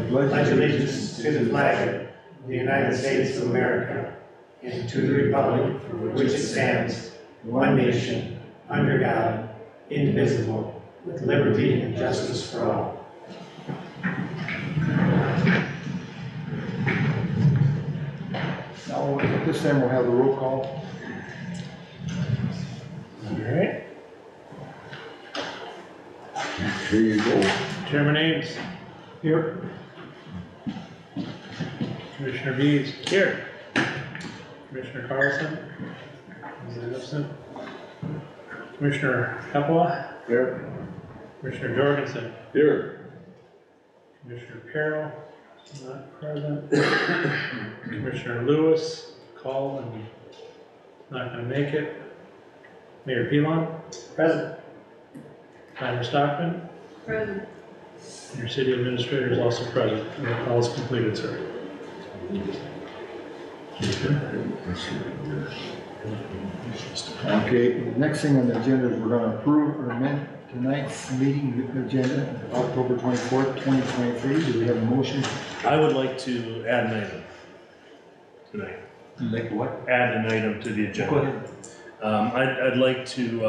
pledge allegiance to the flag of the United States of America and to the republic for which it stands, one nation, under God, indivisible, with liberty and justice for all. Now, at this time, we'll have a roll call. All right. Here you go. Chairman Ames. Here. Commissioner Bees. Here. Commissioner Carlson. Is absent. Commissioner Hepple. Here. Commissioner Jorgensen. Here. Commissioner Carroll. Not present. Commissioner Lewis called and not going to make it. Mayor Pilon. Present. Tyler Stockman. Present. Your city administrator is also present. And the call is completed, sir. Okay, the next thing on the agenda is we're going to approve or amend tonight's meeting agenda, October 24th, 2023. Do we have a motion? I would like to add an item tonight. Like what? Add an item to the agenda. Go ahead. I'd like to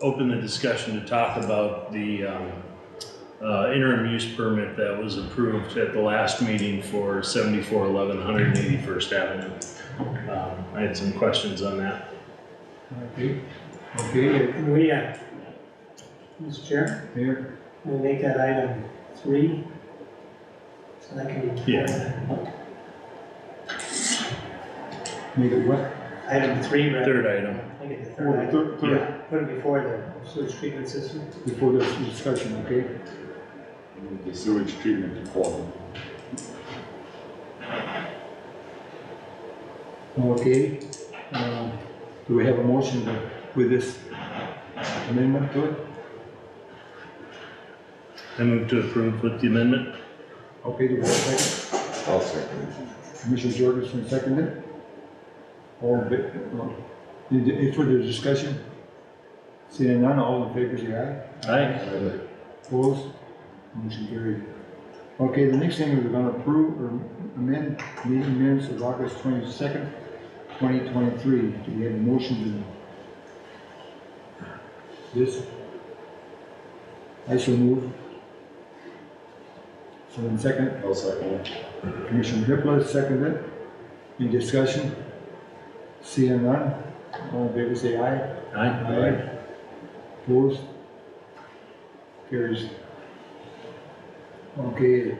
open the discussion to talk about the interim use permit that was approved at the last meeting for 7411 181st Avenue. I had some questions on that. Okay. Okay. Can we, Mr. Chair, Here. we'll make that item 3 so that can be. Yeah. Make it what? Item 3, right? Third item. Make it the third item. Yeah. Put it before the sewage treatment system. Before this discussion, okay? The sewage treatment quality. Okay. Do we have a motion with this amendment to it? I move to approve with the amendment. Okay, do we have a second? I'll second it. Commissioner Jorgensen seconded. All in favor? Any further discussion? Seeing none, all in favor say aye. Aye. Opposed? Motion carried. Okay, the next thing is we're going to approve or amend meeting minutes of August 22nd, 2023. Do we have a motion to this? I shall move. So in second, I'll second it. Commissioner Hippolyte seconded. Any discussion? Seeing none, all in favor say aye. Aye. Opposed? Carries. Okay,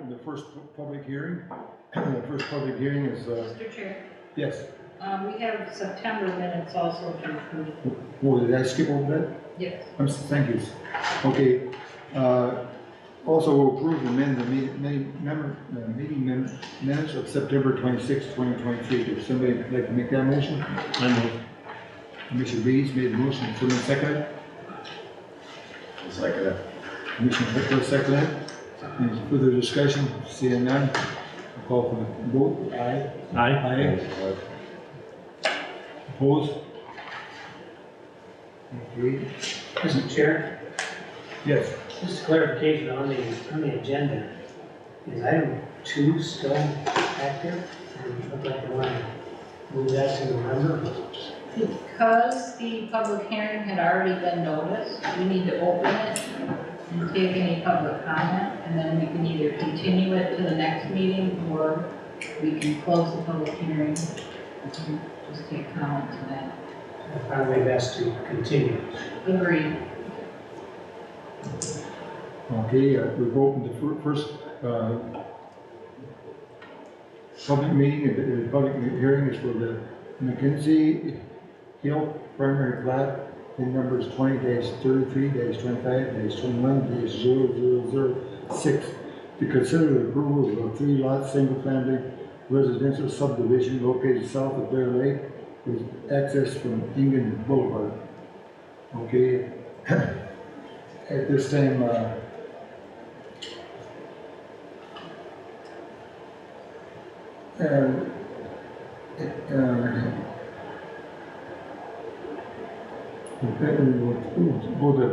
the first public hearing. The first public hearing is, Mr. Chair, yes. we have September minutes also to approve. Oh, did I skip over that? Yes. Thank you. Okay, also we'll approve and amend the meeting minutes of September 26, 2023. Does somebody like to make that motion? I move. Commissioner Reeves made the motion, someone second. I'll second it. Commissioner Hippolyte seconded. Any further discussion? Seeing none, I'll call for the vote. Aye. Aye. Aye. Opposed? Okay. Mr. Chair, Yes. just a clarification on the agenda. Is item 2 still active? Or look like they want to move that to November? Because the public hearing had already been noticed, we need to open it and take any public comment, and then we can either continue it to the next meeting, or we can close the public hearing and just take comment to that. Probably best to continue. Agreed. Okay, we've opened the first public meeting. The public hearing is for the McKinsey Hill primary plat. In numbers 20-30-25-21-21-0006 to consider the approval of a 3-lot single-family residential subdivision located south of Bear Lake with access from Ingen Boulevard. Okay, at this time, Okay, we'll go to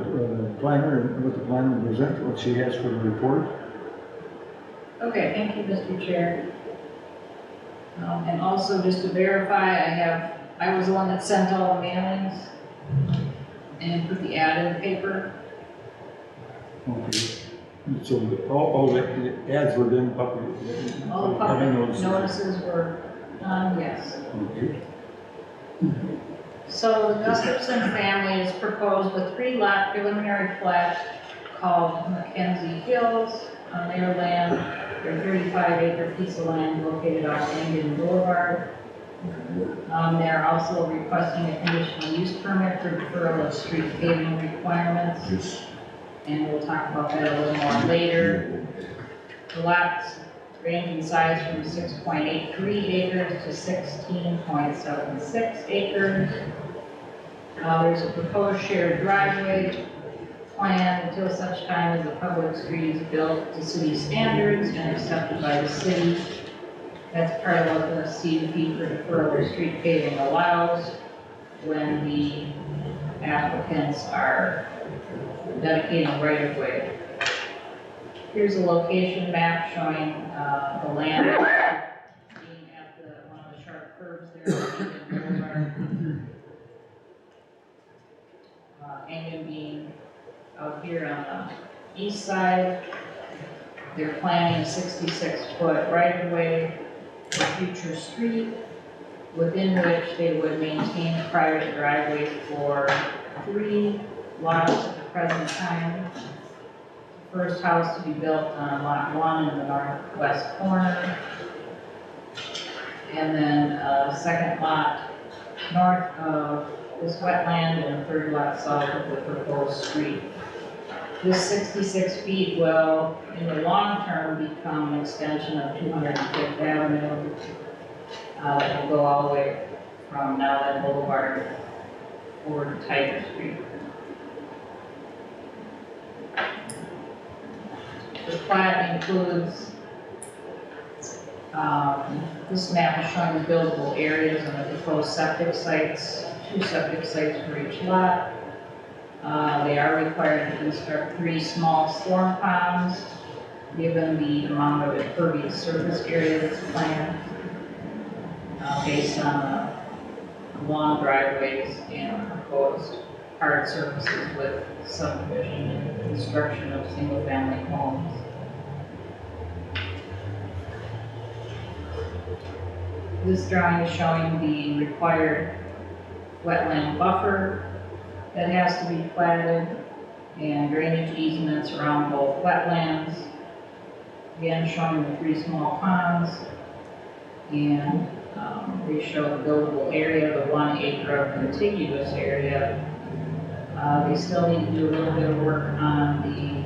the planner and let the planner present what she has for the report. Okay, thank you, Mr. Chair. And also, just to verify, I was the one that sent all the mailings and put the ad in the paper. Okay. So all the ads were then public. All the public notices were done, yes. Okay. So the Gustafson family has proposed a 3-lot preliminary plat called Mackenzie Hills on their land, their 35-acre piece of land located off Indian Boulevard. They're also requesting a conditional use permit for deferral of street paving requirements. And we'll talk about that a little more later. The lots range in size from 6.83 acres to 16.76 acres. There's a proposed shared driveway plan until such time as the public street is built to city standards and accepted by the city. That's part of what the CUP for deferral of street paving allows when the applicants are dedicating right-of-way. Here's a location map showing the land being at one of the sharp curves there. Anglian being out here on the east side. They're planning a 66-foot right-of-way for future street, within which they would maintain private driveways for 3 lots at the present time. The first house to be built on lot 1 in the northwest corner. And then a second lot north of this wetland and a third lot south of the proposed street. This 66 feet will, in the long term, become an extension of 205th Avenue that will go all the way from Nowland Boulevard over to Tiger Street. The plat includes, this map is showing the buildable areas and the proposed septic sites, 2 septic sites for each lot. They are required to construct 3 small storm ponds, given the amount of impervious surface area that's planned, based on long driveways and proposed hard surfaces with subdivision and construction of single-family homes. This drawing is showing the required wetland buffer that has to be platted and drainage easements around both wetlands. Again, showing the 3 small ponds, and they show the buildable area, the 1 acre of contiguous area. They still need to do a little bit of work on the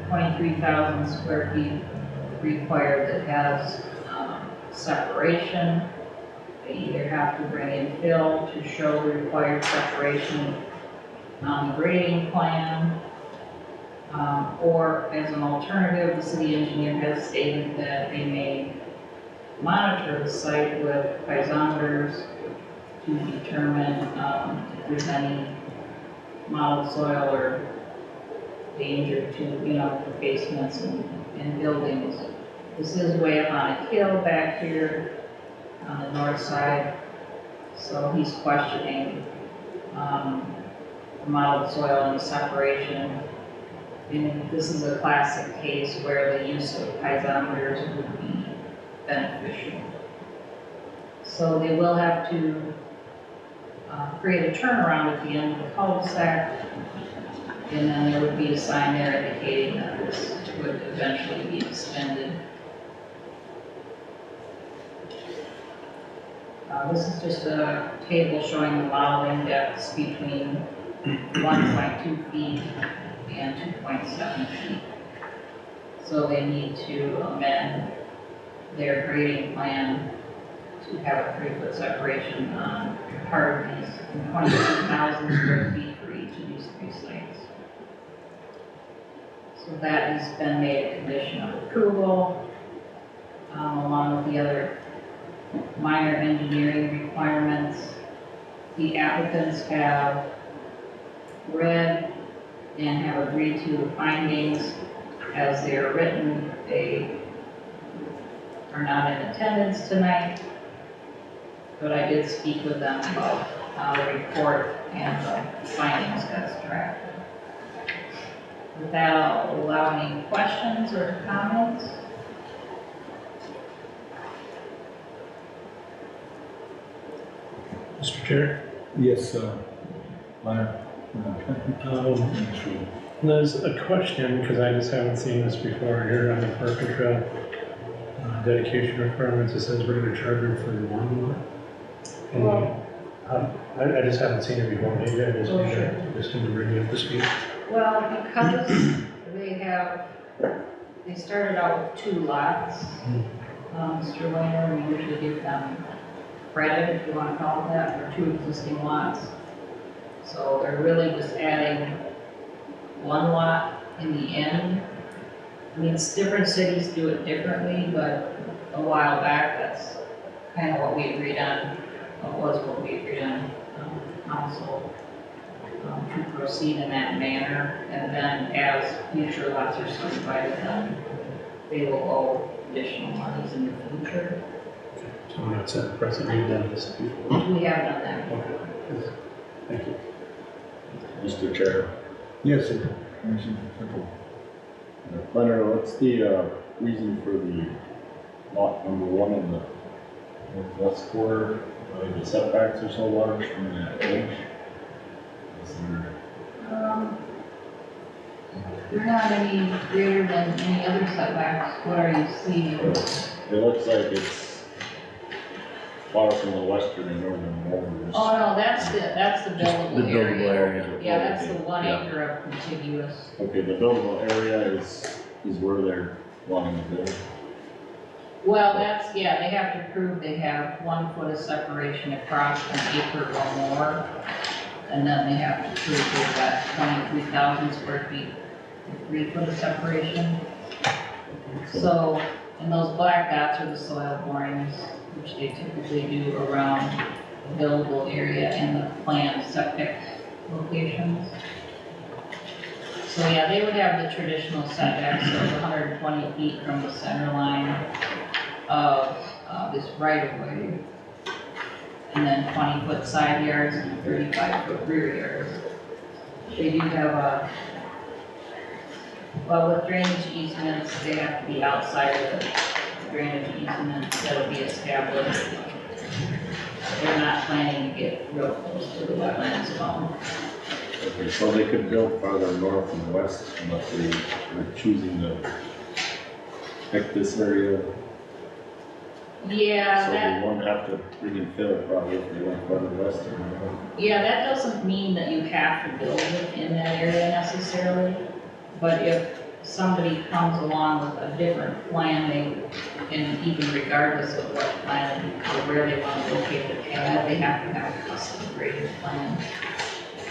23,000 square feet required that has separation. They either have to bring in fill to show the required separation on the grading plan, or as an alternative, the city engineer has stated that they may monitor the site with piezometers to determine if there's any mottled soil or danger to, the basements and buildings. This is way up on a hill back here on the north side, so he's questioning the mottled soil and the separation. And this is a classic case where the use of piezometers would be beneficial. So they will have to create a turnaround at the end of the cul-de-sac, and then there would be a sign there indicating that this would eventually be extended. This is just a table showing the modeling depths between 1.2 feet and 2.7 feet. So they need to amend their grading plan to have a 3-foot separation on part of these 22,000 square feet for each of these 3 sites. So that has been made a condition of approval, along with the other minor engineering requirements. the applicants have read and have agreed to the findings as they are written. They are not in attendance tonight, but I did speak with them about the report and the findings as drafted. With that, I'll allow any questions or comments. Mr. Chair, Yes, Leonard. there's a question, because I just haven't seen this before here on the park and trail dedication requirements. It says we're going to charge them for the one lot. Well- I just haven't seen it before. Maybe I just Oh, need sure. to just need to bring it up to speed. Well, because they started out with 2 lots, Mr. Weiner, we usually give them credit, if you want to call it that, for 2 existing lots. So they're really just adding 1 lot in the end. I mean, different cities do it differently, but a while back, that's kind of what we agreed on, what we agreed on, council. To proceed in that manner, and then as future lots are subdivided, then they will owe additional monies in the future. So we're not setting precedent, we've done this before. We have done that. Okay. Thank you. Mr. Chair, Yes, sir. Commissioner Claypool. Leonard, what's the reason for the lot number 1 in the northwest quarter? The setbacks are so large from the edge? Is there They're not any greater than any other setbacks. What are you seeing? It looks like it's far from the western and northern borders. Oh, no, that's the The buildable buildable area. area. Yeah, that's the 1 Yeah. acre of contiguous. Okay, the buildable area is where they're wanting to build. Well, that's, yeah, they have to prove they have 1 foot of separation across an acre or more. And then they have to prove they've got 23,000 square feet, 3 foot of separation. So, and those black dots are the soil borings, which they typically do around the buildable area and the planned septic locations. So yeah, they would have the traditional setbacks of 120 feet from the center line of this right of way. And then 20-foot side yards and 35-foot rear yards. They do have well, with drainage easements, they have to be outside of the drainage easement that'll be established. They're not planning to get real close to the wetlands zone. Okay, so they could build farther north and west, but they are choosing to pick this area. Yeah, So that, they won't have to bring in fill probably if they went farther west or north. yeah, that doesn't mean that you have to build it in that area necessarily. But if somebody comes along with a different plan, and even regardless of what plan or where they want to locate the pad, they have to have a custom graded plan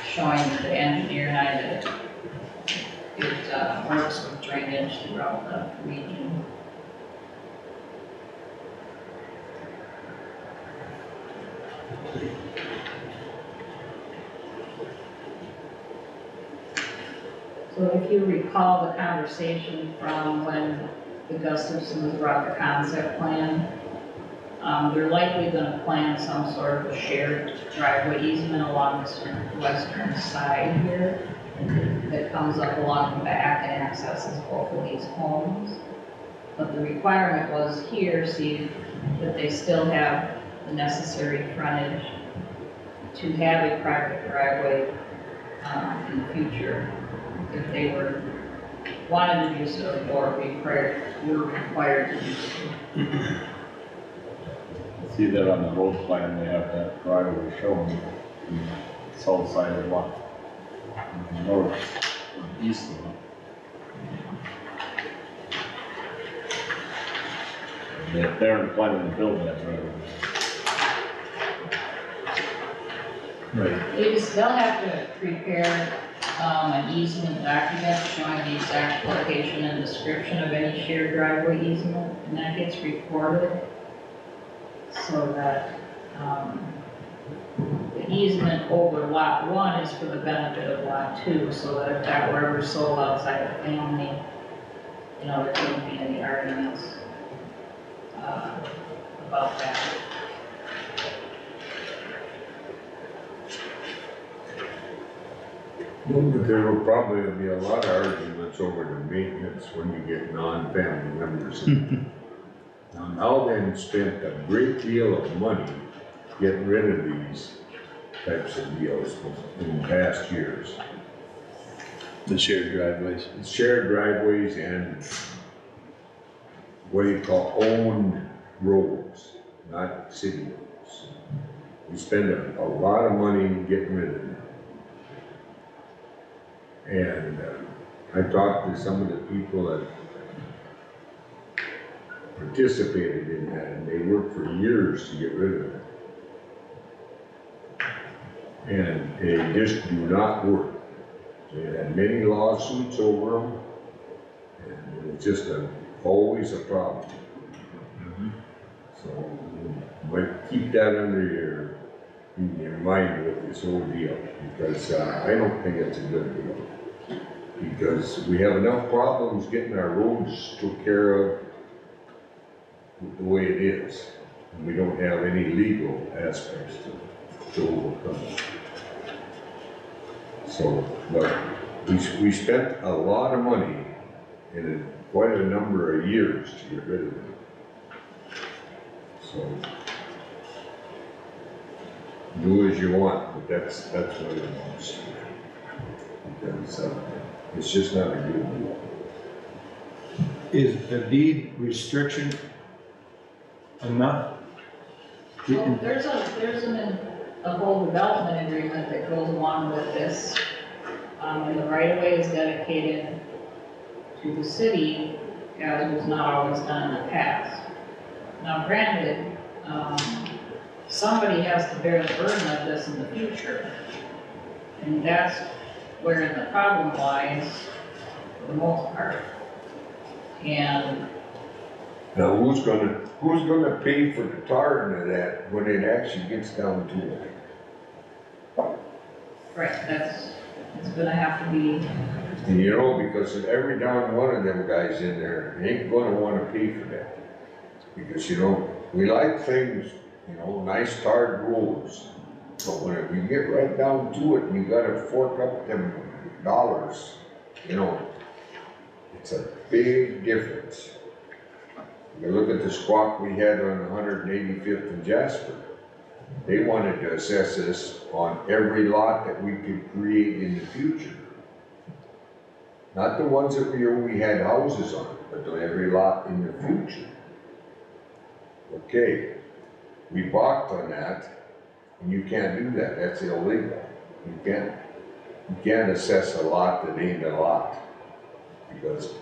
showing the engineer and I that it works with drainage throughout the region. So if you recall the conversation from when the Gustafsons brought the concept plan, they're likely gonna plan some sort of a shared driveway easement along this western side here that comes up along the back and accesses both of these homes. But the requirement was here, see, that they still have the necessary frontage to have a private driveway in the future. If they wanted to do so, or were required to do so. See that on the road plan, they have that driveway shown, the south side of the lot, north, or east of it. They're planning to build that driveway. Right. They'll have to prepare an easement document showing the exact location and description of any shared driveway easement, and that gets recorded so that the easement over lot 1 is for the benefit of lot 2, so that if that were ever sold outside the family, you know, there couldn't be any arguments about that. But there will probably be a lot of arguments over the maintenance when you get non-family members in. Now then spent a great deal of money getting rid of these types of deals in past years. The shared driveways. Shared driveways and what do you call owned roads, not city roads. We spend a lot of money getting rid of them. And I talked to some of the people that participated in that, and they worked for years to get rid of it. And they just do not work. They had many lawsuits over them, and it was just always a problem. So you might keep that under in your mind with this whole deal, because I don't think it's a good deal. Because we have enough problems getting our roads took care of the way it is. And we don't have any legal aspects to overcome. So, but we spent a lot of money in quite a number of years to get rid of it. So, do as you want, but that's what it wants. Because it's just not a good deal. Is the deed restriction enough? Well, there's a whole development agreement that goes along with this. And the right of way is dedicated to the city, as was not always done in the past. Now granted, somebody has to bear the burden of this in the future. And that's wherein the problem lies for the most part. And Now, who's gonna pay for the tar into that when it actually gets down to it? right, it's gonna have to be, And you know, because every darn one of them guys in there ain't gonna wanna pay for that. Because, you know, we like things, you know, nice tarred roads. But when you get right down to it and you gotta fork up them dollars, you know, it's a big difference. You look at the squawk we had on 185th and Jasper. They wanted to assess us on every lot that we could create in the future. Not the ones that we had houses on, but on every lot in the future. Okay, we balked on that, and you can't do that, that's illegal. You can't assess a lot that ain't a lot. Because,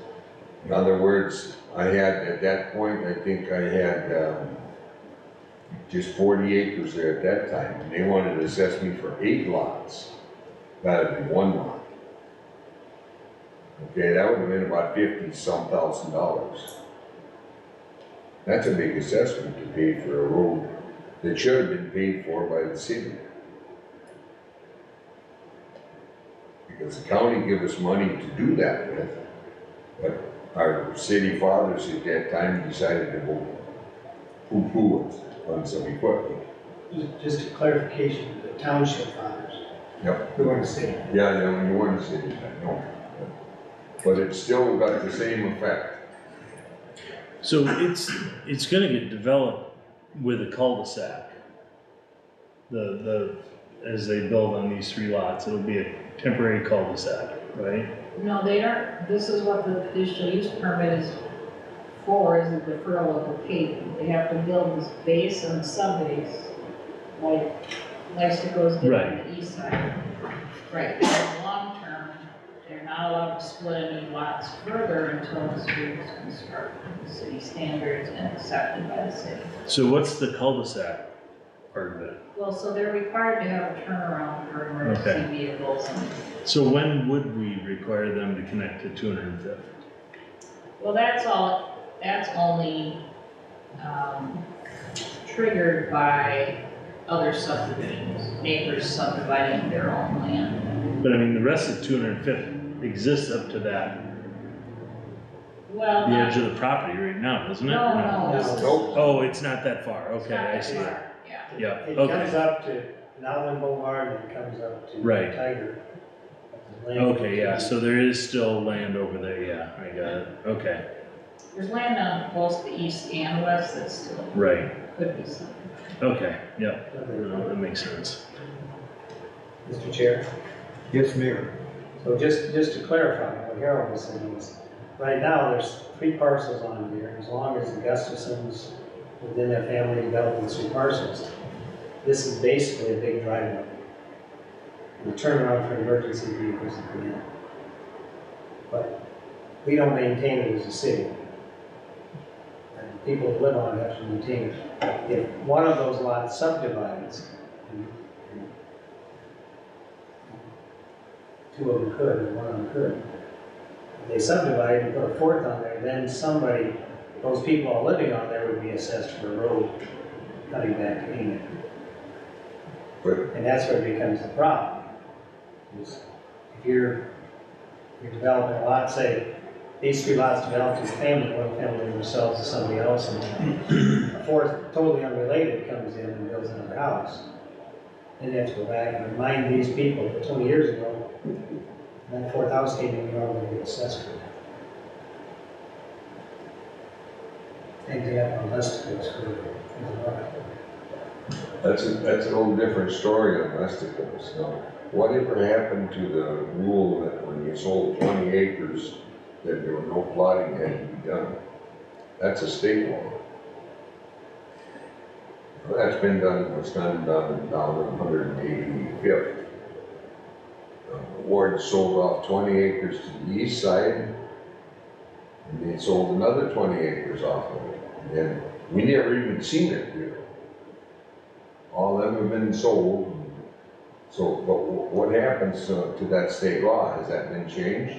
in other words, I had, at that point, I think I had just 40 acres there at that time, and they wanted to assess me for 8 lots, rather than 1 lot. Okay, that would have been about $50-some thousand. That's a big assessment to pay for a road that should have been paid for by the city. Because the county gave us money to do that with, but our city fathers at that time decided to go poo-poo it on some equipment. Just a clarification, the township fathers. Yep. The one city. Yeah, you want to say that, no. But it's still got the same effect. So it's gonna get developed with a cul-de-sac. As they build on these 3 lots, it'll be a temporary cul-de-sac, right? no, they aren't, this is what the conditional use permit is for, is the deferral of the pavement. They have to build this base and sub-base, like Lystico's did on the east side. Right, in the long term, they're not allowed to split any lots further until the street is constructed to city standards and accepted by the city. So what's the cul-de-sac part of it? Well, so they're required to have a turnaround for emergency vehicles. And So when would we require them to connect to 205th? well, that's only triggered by other subdivisions, neighbors subdividing their own land. But I mean, the rest of 205th exists up to that, Well, the edge of the property right now, doesn't it? no, this is. Nope. Oh, it's not that far, it's okay, not I that see. far, Yeah. Yeah, It okay. comes up to Nowland Boulevard and it comes up to Right. Tiger. Land. Okay, yeah, so there is still land over there, yeah, I got it, okay, There's land on both the east and west that still right, could be some. okay, yeah, that makes sense. Mr. Chair, Yes, Mayor. so just to clarify what Harold was saying is, right now, there's 3 parcels on here, as long as the Gustafsons within their family develop these 3 parcels. This is basically a big driveway. The turnaround for emergency vehicles at the end. But we don't maintain it as a city. And people that live on it have to maintain it. If one of those lots subdivides, and 2 of them could, and 1 of them could, if they subdivide and put a 4th on there, then somebody, those people all living on there would be assessed for a road cutting back to Enid. But And that's where it becomes a problem. Is if you're developing a lot, say, these 3 lots developed as a family, one family themselves to somebody else, and a 4th totally unrelated comes in and builds another house. Then you have to go back and remind these people that 20 years ago, when that 4th house came in, you're all going to get assessed for that. Same thing up on Lesticos for that's a whole different story on Westicos. Now, whatever happened to the rule that when you sold 20 acres, that there were no plotting had to be done? That's a state law. Well, that's been done, it's done down on 185th. Ward sold off 20 acres to the east side, and they sold another 20 acres off of it. And we never even seen it here. All of them have been sold. So, but what happens to that state law? Has that been changed?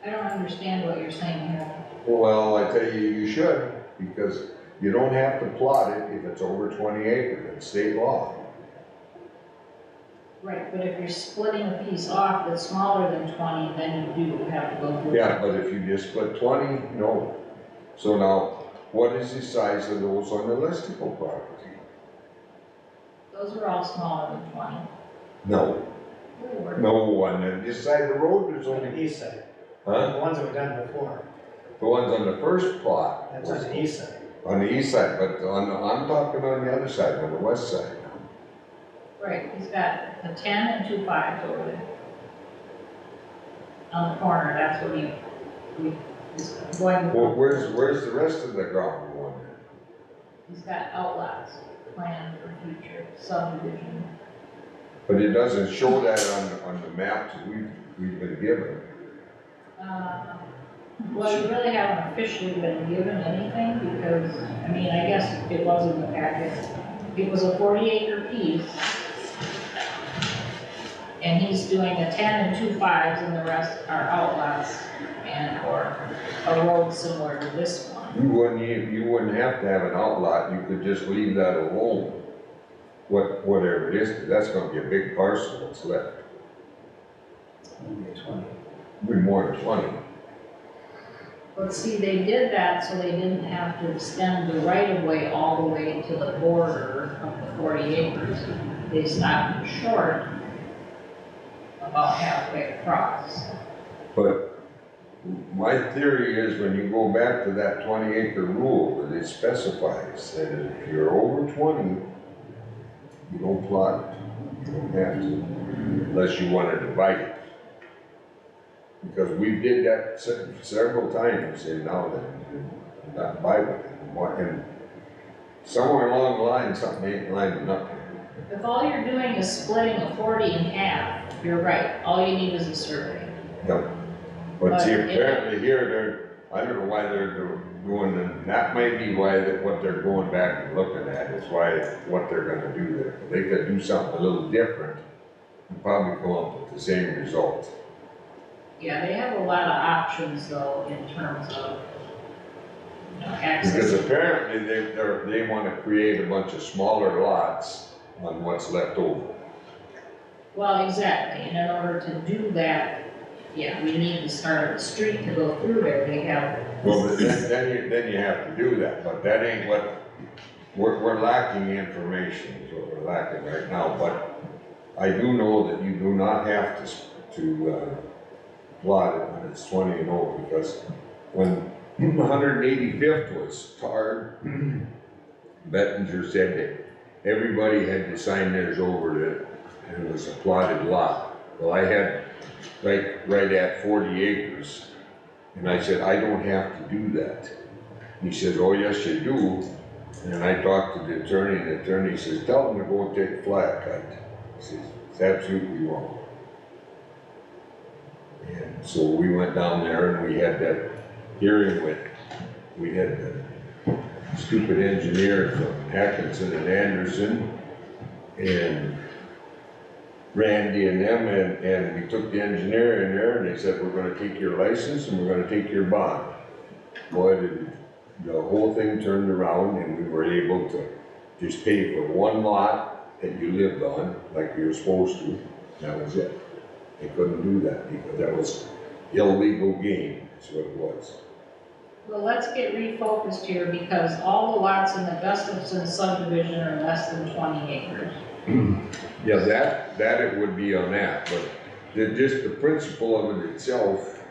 I don't understand what you're saying here. Well, I tell you, you should, because you don't have to plot it if it's over 20 acres. It's state law. Right, but if you're splitting a piece off that's smaller than 20, then you do have to go through. Yeah, but if you just split 20, no. So now, what is the size of those on the listicle property? Those are all smaller than 20. No, They were. no, on this side of the road, there's on the only, east side. huh? The ones that were done before, The ones on the first plot. that's on the east side. On the east side, but I'm talking on the other side, on the west side. Right, he's got a 10 and 2 5s over there. On the corner, that's what he's going. Well, where's the rest of the ground going? He's got outlots planned for future subdivision. But it doesn't show that on the maps that we've been given. Well, you really haven't officially been given anything because, I mean, I guess it was in the packet. It was a 40-acre piece. And he's doing a 10 and 2 5s and the rest are outlots and or a road similar to this one. You wouldn't have to have an outlot, you could just leave that alone. Whatever it is, 'cause that's gonna be a big parcel that's left. Maybe a 20. Be more than 20. But see, they did that so they didn't have to extend the right-of-way all the way to the border of the 40 acres. They stopped short about halfway across. But my theory is when you go back to that 20-acre rule, that it specifies that if you're over 20, you don't plot it. You don't have to, unless you want to divide it. Because we did that several times in Nowland, and got by with it. And somewhere along the line, something ain't lining up. If all you're doing is splitting a 40 in half, you're right, all you need is a survey. No. But see, But apparently here, I don't know why they're doing, and that might be why, what they're going back and looking at is why, what they're gonna do there. They could do something a little different and probably come up with the same result. Yeah, they have a lot of options though in terms of access. Because apparently they wanna create a bunch of smaller lots on what's left over. Well, exactly, and in order to do that, yeah, we need to start at the street to go through there, they have, Well, but then you have to do that, but that ain't what, we're lacking information, is what we're lacking right now, but I do know that you do not have to plot it when it's 20 and over, because when 185th was tarred, Bettinger said that everybody had to sign theirs over to, and it was a plotted lot. Well, I had right at 40 acres, and I said, I don't have to do that. He says, oh, yes, you do. And I talked to the attorney, and the attorney says, tell them to go and take a flat cut. He says, it's absolutely wrong. And so we went down there and we had that hearing we had the stupid engineer from Atkinson and Anderson, and Randy and them, and we took the engineer in there, and they said, we're gonna take your license and we're gonna take your bond. Boy, the whole thing turned around, and we were able to just pay for one lot that you lived on, like you were supposed to. That was it. They couldn't do that because that was illegal gain, that's what it was. well, let's get refocused here, because all the lots in the Gustafson subdivision are less than 20 acres. Yeah, that it would be on that, but just the principle of it itself,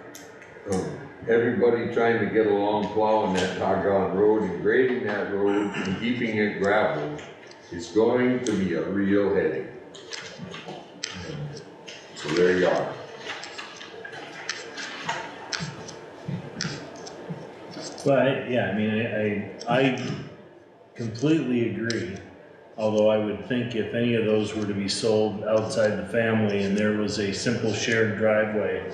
everybody trying to get along plowing that doggone road and grading that road and keeping it gravel is going to be a real headache. So there you are. But, yeah, I mean, I completely agree. Although I would think if any of those were to be sold outside the family and there was a simple shared driveway,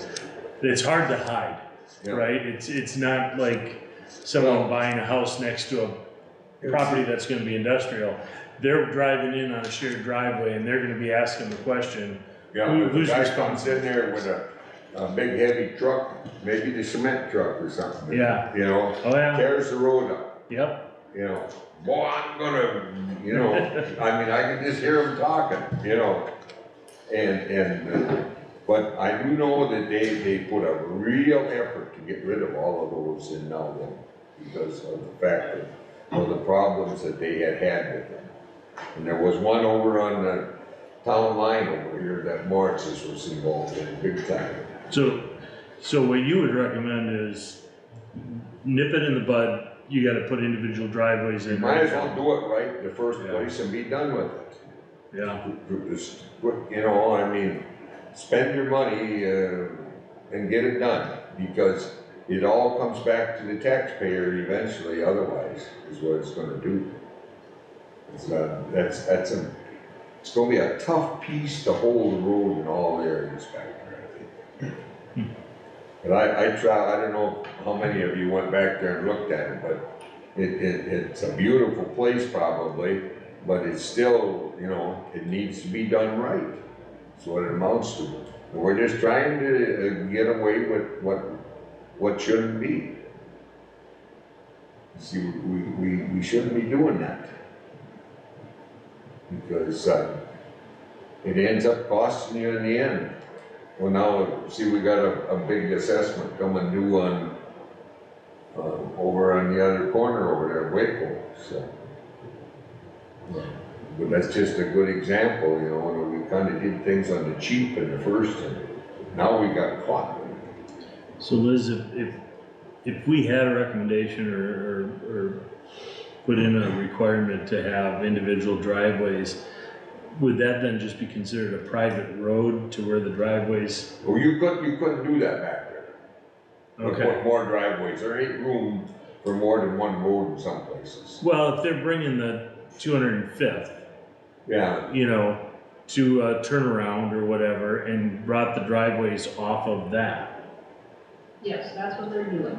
it's hard to hide, Yeah. right? It's not like someone buying a house next to a property that's gonna be industrial. They're driving in on a shared driveway and they're gonna be asking the question, Yeah, if the who's guy responsible? comes in there with a big heavy truck, maybe the cement truck or something. Yeah. You know, Oh, yeah, tears the road up, yep, you know, boy, I'm gonna, you know, I mean, I can just hear them talking, you know. But I do know that they put a real effort to get rid of all of those in Nowell because of the fact of the problems that they had with them. And there was one over on the town line over here that Morris's was involved in big time. So what you would recommend is nip it in the bud, you gotta put individual driveways You in. might as well do it right the first Yeah. place and be done with it. Yeah, Just, you know, I mean, spend your money and get it done, because it all comes back to the taxpayer eventually, otherwise, is what it's gonna do. It's gonna be a tough piece to hold the road in all areas back there, I think. But I don't know how many of you went back there and looked at it, but it's a beautiful place probably, but it's still, you know, it needs to be done right. That's what it amounts to. And we're just trying to get away with what shouldn't be. See, we shouldn't be doing that. Because it ends up costing you in the end. Well, now, see, we got a big assessment coming due on, over on the other corner over there, Waco, so. But that's just a good example, you know, when we kinda did things on the cheap in the first, and now we got caught. so Liz, if we had a recommendation or put in a requirement to have individual driveways, would that then just be considered a private road to where the driveways? Well, you couldn't do that back there. Okay. Put more driveways, there ain't room for more than one road in some places. Well, if they're bringing the 205th, Yeah, you know, to a turnaround or whatever and brought the driveways off of that. Yes, that's what they're doing,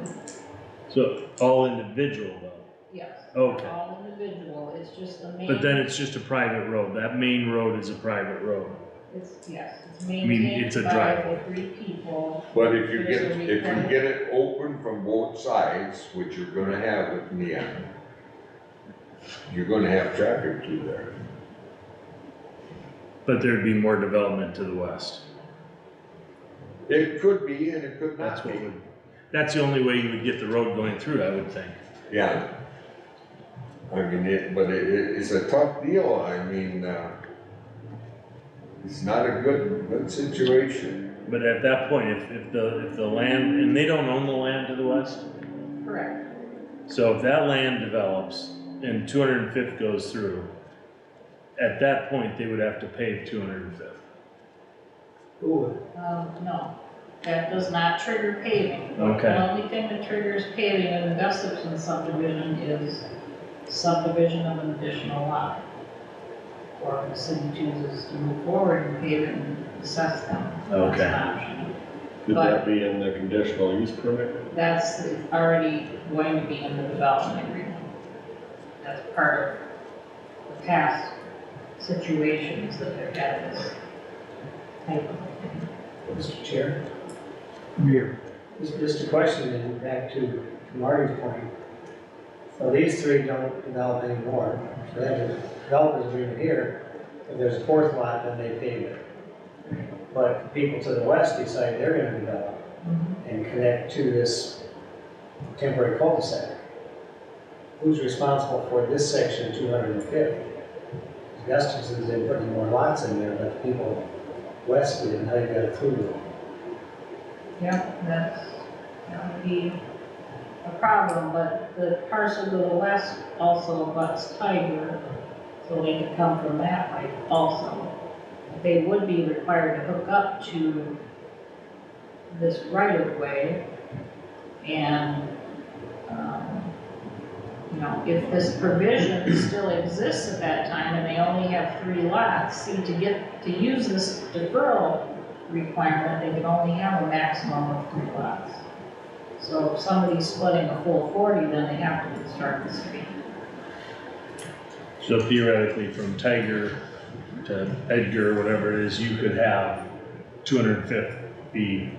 So all individual though. yes. Okay. All individual, it's just the main. But then it's just a private road. That main road is a private road. Yes, it's mean, it's a maintained by driveway. the 3 people. But if you There's a requirement. get it open from both sides, which you're gonna have it in the end, you're gonna have traffic through there. But there'd be more development to the west. It could be and it could That's not what be. would, that's the only way you would get the road going through, I would think. Yeah. I mean, it's a tough deal, I mean, it's not a good situation. But at that point, if the land, and they don't own the land to the west, Correct. so if that land develops and 205th goes through, at that point, they would have to pave 205th. No, that does not trigger paving. Okay. The only thing that triggers paving in the Gustafson subdivision is subdivision of an additional lot. Or if the city chooses to move forward and pave it and assess them. Okay. That's an option. Could But- that be in the conditional use permit? That's already going to be in the development agreement. That's part of the past situations that they've had this type of thing. Mr. Chair, Here. just a question then, back to Marty's point. So these 3 don't develop anymore, so they have a developers agreement here. If there's a 4th lot, then they pave it. But people to the west decide they're gonna develop and connect to this temporary cul-de-sac. Who's responsible for this section 205th? Gustafson's been putting more lots in there, but the people west didn't, how you got it through. Yeah, that would be a problem, but the parcel to the west also abuts Tiger, so they could come from that way also. They would be required to hook up to this right of way, and, you know, if this provision still exists at that time and they only have 3 lots, see, to use this deferral requirement, they can only have a maximum of 3 lots. So if somebody's splitting a full 40, then they have to construct the street. So theoretically, from Tiger to Edgar, whatever it is, you could have 205th be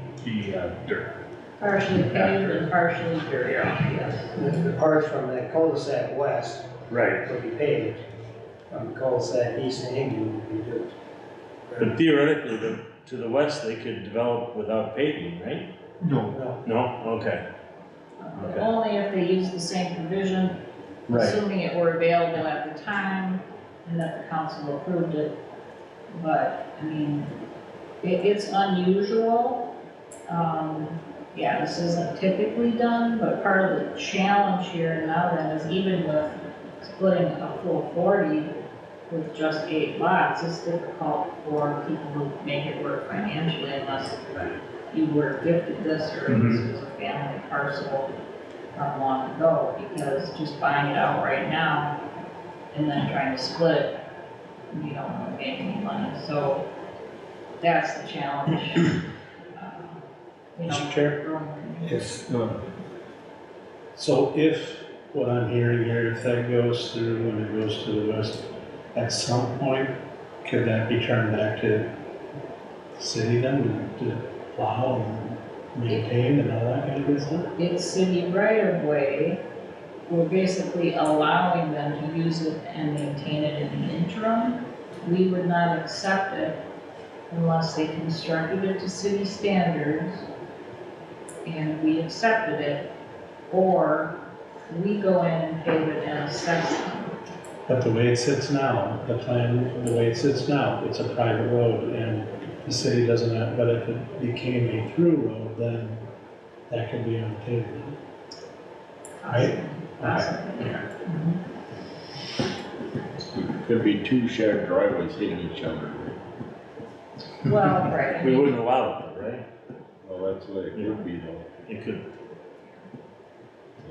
dirt. Partially paved and partially dirt, yes. The part from that cul-de-sac west Right. would be paved, from the cul-de-sac east to Indian would be dirt. But theoretically, to the west, they could develop without paving, right? No. No, No? Okay. Okay. Only if they use the same provision, assuming it were available at the time and that the council approved it. But, I mean, it's unusual. Yeah, this isn't typically done, but part of the challenge here now then is even with splitting a full 40 with just 8 lots, it's difficult for people who make it work financially unless you were gifted this or this was a family parcel from long ago, because just buying it outright now and then trying to split it, you don't make any money. So that's the challenge. You know, Mr. Chair? Yes. So if, what I'm hearing here, if that goes through and it goes to the west, at some point, could that be turned back to the city then to plow and maintain and all that kind of good stuff? It's city right of way. We're basically allowing them to use it and maintain it in the interim. We would not accept it unless they constructed it to city standards and we accepted it, or we go in and pave it and assess them. But the way it sits now, the plan, the way it sits now, it's a private road and the city doesn't have, but if it became a through road, then that could be on the table. Right? Possibly, yeah. Could be 2 shared driveways hitting each other. Well, right. I We mean, wouldn't allow it, though, right? Well, that's what it could be though. It could.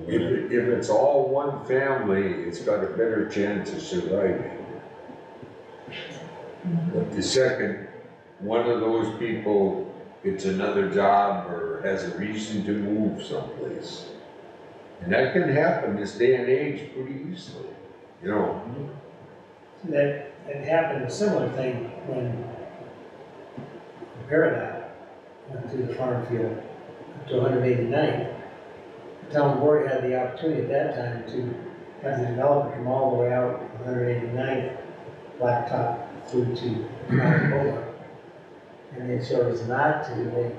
If it's all one family, it's got a better chance of surviving. But the second, one of those people gets another job or has a reason to move someplace. And that can happen this day and age pretty easily, you know. that happened, a similar thing when Paradigm, through the farm field to 189th. The town board had the opportunity at that time to have the developer come all the way out 189th, blacktop through to Mountain Boulevard. And they chose not to, they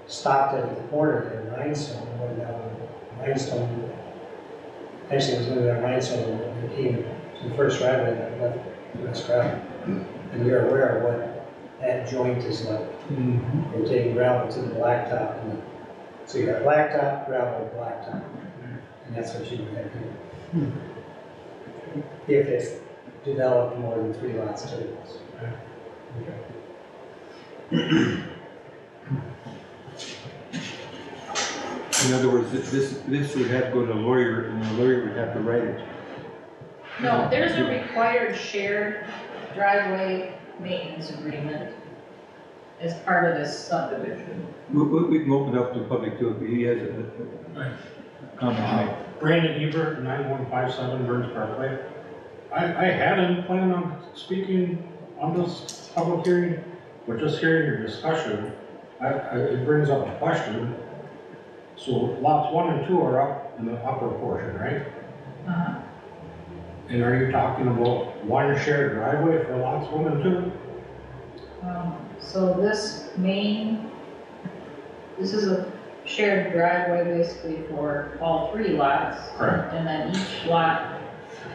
stopped it at the corner there, rhinestone, and went down rhinestone. Actually, it was going down rhinestone when it came to the first driveway that left West Gravel. And you're aware of what that joint is like. They're taking gravel to the blacktop. So you got blacktop, gravel, blacktop. And that's what you would have here. If it's developed more than 3 lots total. In other words, this would have to go to a lawyer, and the lawyer would have to write it. No, there's a required shared driveway maintenance agreement as part of this subdivision. We can open up to the public too, if he has a comment. Brandon Hebert, 9157 Burns Parkway. I hadn't planned on speaking on this public hearing, but just hearing your discussion, it brings up a question. So lots 1 and 2 are up in the upper portion, right? Uh-huh. And are you talking about one shared driveway for lots 1 and 2? So this is a shared driveway basically for all 3 lots. Correct. And then each lot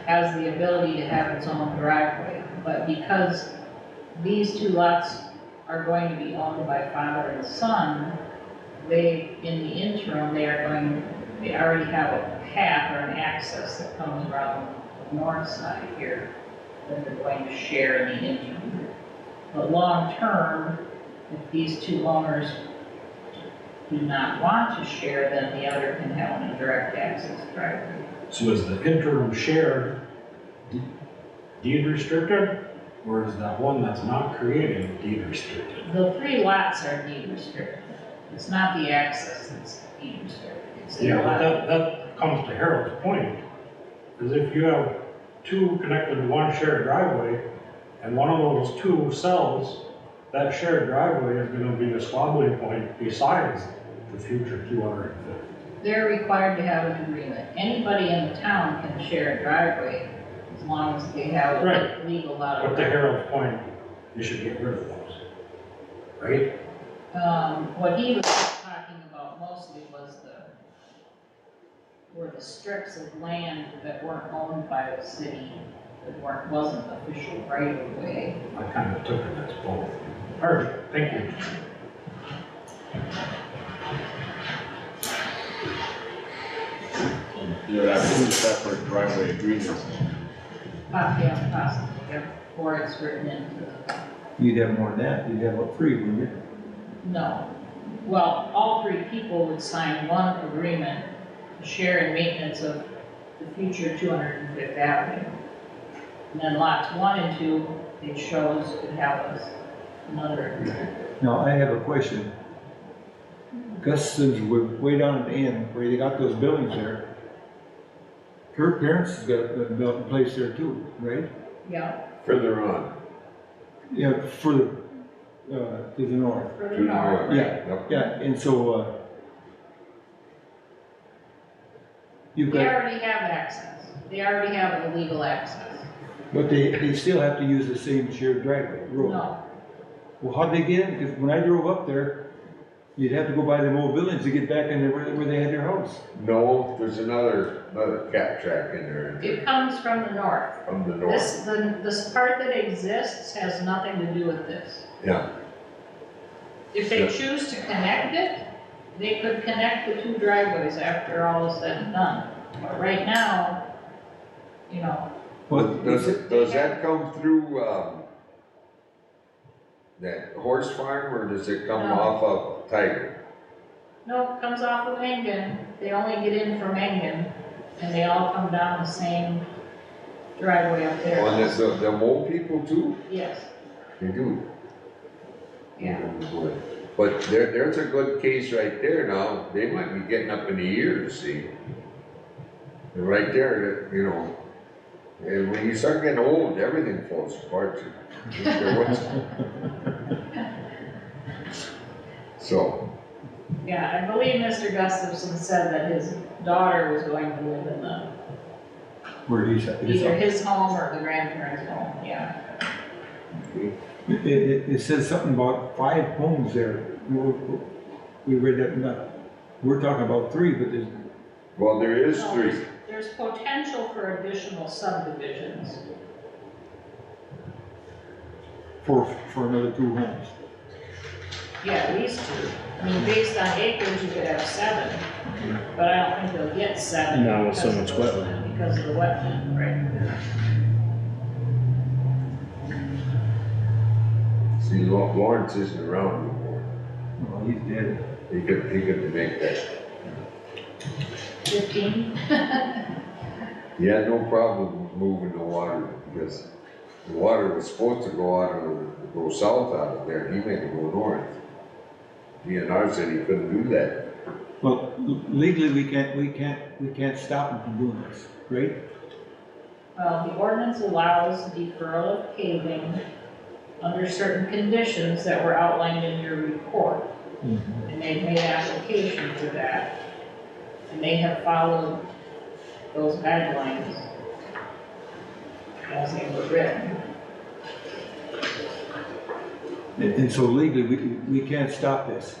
has the ability to have its own driveway. But because these 2 lots are going to be owned by father and son, in the interim, they already have a path or an access that comes around the north side here that they're going to share in the interim. But long term, if these 2 owners do not want to share, then the other can have a direct access driveway. So is the interim shared deed restricted, or is that one that's not created deed restricted? The 3 lots are deed restricted. It's not the access that's deed restricted. It's the Yeah, lot. but that comes to Harold's point, because if you have 2 connected to one shared driveway, and one of those 2 sells, that shared driveway is gonna be the squabbling point besides the future 250. They're required to have an agreement. Anybody in the town can share a driveway as long as they have a Right. legal lot But of to record. Harold's point, you should get rid of those, right? What he was talking about mostly was were the strips of land that weren't owned by the city, that wasn't official right of way. I kind of took it as both. All right, thank you. You would have 2 separate driveway agreements. Possibly, or it's written into the, You'd have more than that, you'd have 3, wouldn't you? no. Well, all 3 people would sign one agreement to share in maintenance of the future 205th Avenue. And then lots 1 and 2, they chose to have another agreement. Now, I have a question. Gus's way down at the end, where they got those buildings there. Her parents has got a place there too, right? Yeah, Further on, Yeah, further, to the north. further to the north. north. Yeah, Yep. yeah, and so, you've They got, already have access. They already have the legal access. but they still have to use the same shared driveway, road. No, Well, how'd they get in? Because when I drove up there, you'd have to go by them old buildings to get back in there where they had their house. No, there's another cat track in there it comes from the north. from the north. This part that exists has nothing to do with this. Yeah, If they Yeah. choose to connect it, they could connect the 2 driveways after all is said and done. But right now, you know, But does that come through, that horse farm, or does it come No. off of Tiger? no, it comes off of Engen. They only get in from Engen, and they all come down the same driveway up there. On this, the old people too? Yes, They do. yeah. But there's a good case right there now, they might be getting up in the years, see? And right there, you know, and when you start getting old, everything falls apart. So, Yeah, I believe Mr. Gustafson said that his daughter was going to live in the, Where he's at. either his home or the grandparents' home, yeah. It says something about 5 homes there. We read that, we're talking about 3, but there's, well, there is No, 3. There's potential for additional subdivisions. for another 2 homes. Yeah, at least 2. I mean, based on acreage, you could have 7, but I don't think they'll get 7. Not with so because much of the- wetland. Because of the wetland, right? See, Lawrence isn't around anymore. Well, he's dead. He could make that. 15? He had no problem moving the water because the water was supposed to go south out of there, and he made it go north. DNR said he couldn't do that. Well, legally, we can't stop him from doing this, right? Well, the ordinance allows deferral of paving under certain conditions that were outlined in your report. And they've made application for that. And they have followed those guidelines as they were written. And so legally, we can't stop this.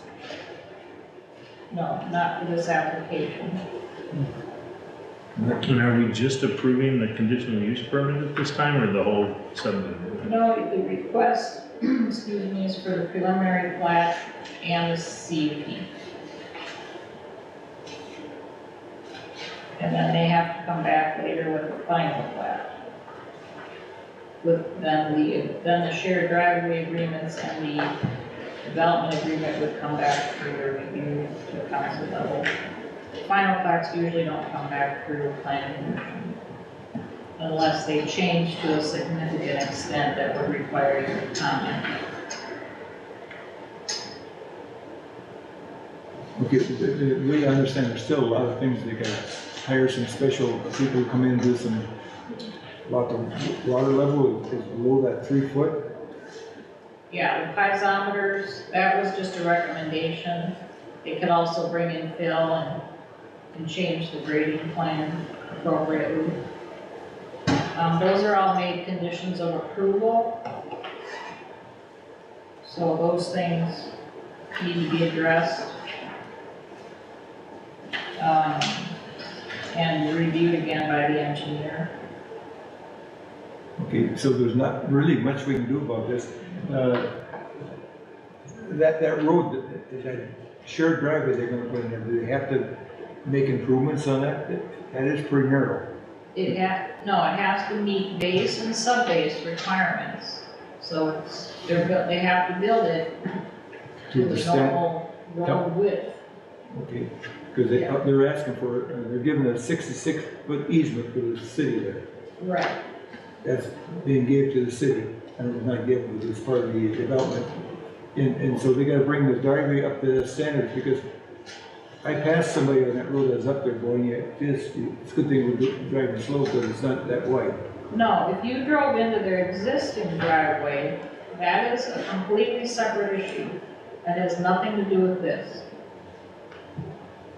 No, not for this application. And are we just approving the conditional use permit at this time, or the whole subdivision? No, the request, excuse me, is for the preliminary plat and the CUP. And then they have to come back later with the final plat. With then the shared driveway agreements and the development agreement would come back for your review to the council level. Final plats usually don't come back through planning commission unless they change to a significant extent that would require your comment. Okay, the way I understand, there's still a lot of things, they gotta hire some special people to come in and do some, about the water level is below that 3 foot. Yeah, the piezometers, that was just a recommendation. They could also bring in fill and change the grading plan appropriately. Those are all made conditions of approval. So those things need to be addressed. And reviewed again by the engineer. Okay, so there's not really much we can do about this. That road, that shared driveway they're gonna put in there, do they have to make improvements on that? That is pretty narrow. It has to meet base and sub-base requirements. So they have to build it to the extent- normal road width. Okay, because they're asking for, they're giving a 66-foot easement for the city there. Right. That's being given to the city, and it's not given, but it's part of the development. And so they gotta bring the driveway up to the standards, because I passed somebody on that road that's up there going, yeah, it's a good thing we're driving slow, because it's not that wide. No, if you drove into their existing driveway, that is a completely separate issue. That has nothing to do with this.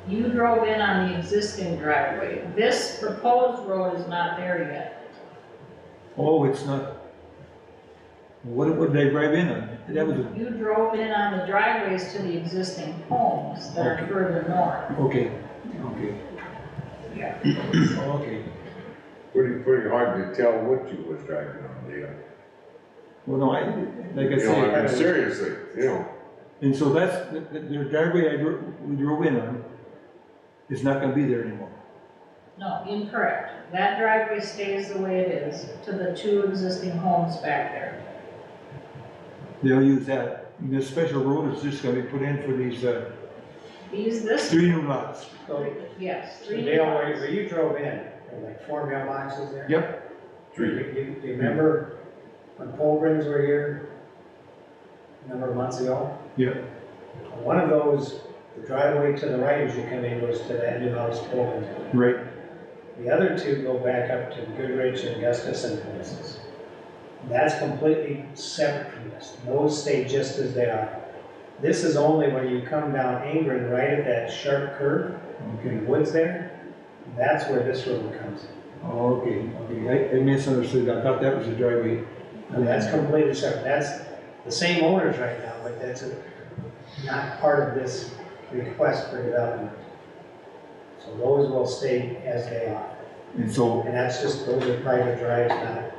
You drove in on the existing driveway. This proposed road is not there yet. Oh, it's not. What did they drive in on? That was, You drove in on the driveways to the existing homes that are further north. okay. Yeah. Okay. Pretty hard to tell what you was driving on there. Well, no, like I You know, I mean, said, seriously, you know, and so that's, the driveway we drove in on is not gonna be there anymore. No, incorrect. That driveway stays the way it is to the 2 existing homes back there. They'll use that. And this special road is just gonna be put in for these, This, 3 new lots. So, yes, so 3 Dale, lots. where you drove in, there were like 4 mailboxes there? Yep. Do you remember when Polgrins were here a number of months ago? Yep. One of those, the driveway to the right as you come in goes to that new house Polgrins. Right. The other 2 go back up to Goodrich and Gustafson places. That's completely separate from this. Those stay just as they are. This is only when you come down Ingrid, right at that sharp curve, in the woods there, that's where this road comes in. Oh, okay, okay, I misunderstood, I thought that was a driveway. And that's completely separate, that's the same owners right now, but that's not part of this request for development. So those will stay as they are, And so, and that's just, those are private drives, not.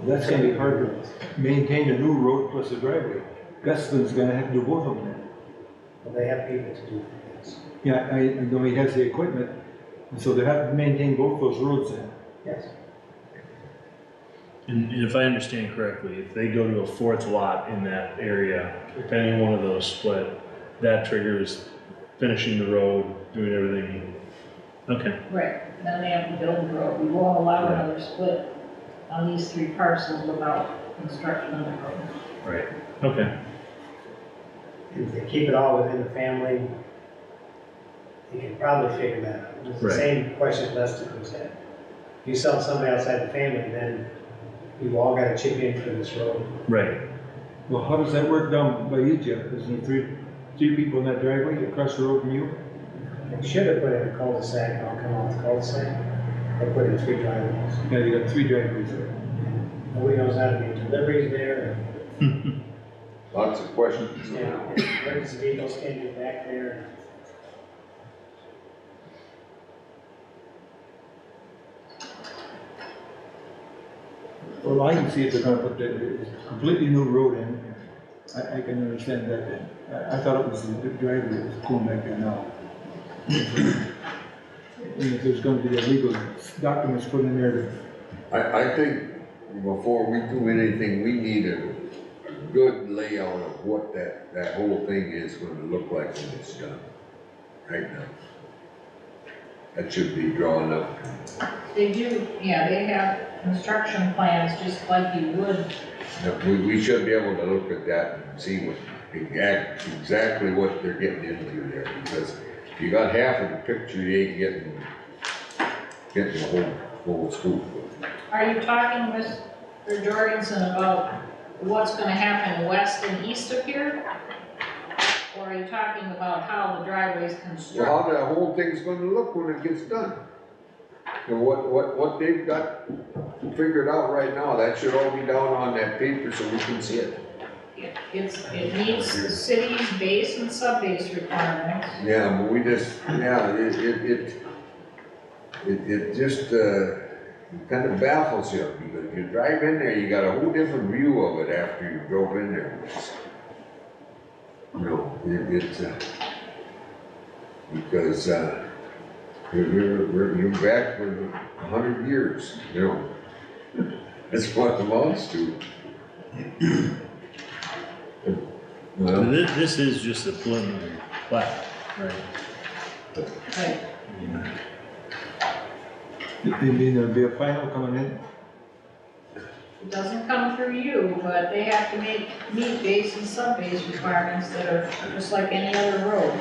that's gonna be hard to maintain a new road plus a driveway. Guston's gonna have to do both of them. Well, they have people to do this. Yeah, I know he has the equipment, and so they have to maintain both those roads then. Yes. And if I understand correctly, if they go to a fourth lot in that area, if any one of those split, that triggers finishing the road, doing everything. Okay, Right, then they have to build the road. We won't allow another split on these 3 parcels without construction of the road. right, okay. If they keep it all within the family, you can probably figure that out. It's the Right. same question Lester was at. If you sell somebody outside the family, then you've all got to chip in for this road. Right. Well, how does that work down by you, Jeff? Isn't there three people in that driveway across the road from you? They should have put in a cul-de-sac, and I'll come off the cul-de-sac. They put in 3 driveways. Yeah, you got 3 driveways there. Nobody knows how to make deliveries there, Lots of questions. and, emergency vehicles can't get back there. Well, I can see if they're gonna put a completely new road in. I can understand that then. I thought it was the driveway that was going back there now. And if there's gonna be illegal documents put in there, I think before we do anything, we need a good layout of what that whole thing is gonna look like when it's done, right now. That should be drawn up. They do, yeah, they have construction plans just like you would. We should be able to look at that and see what, exactly what they're getting into there, because if you got half of the picture, you ain't getting the whole scoop. Are you talking, Mr. Jorgensen, about what's gonna happen west and east of here? Or are you talking about how the driveway's So constructed? how that whole thing's gonna look when it gets done? And what they've got figured out right now, that should all be down on that paper so we can see it. It meets the city's base and sub-base requirements. Yeah, but we just, yeah, it just, kind of baffles you, because if you drive in there, you got a whole different view of it after you drove in there. You know, because, you're back for 100 years, you know. That's what it amounts to. Well, This is just a preliminary plat, right? Right. you mean there'll be a final coming in? It doesn't come through you, but they have to meet base and sub-base requirements that are just like any other road.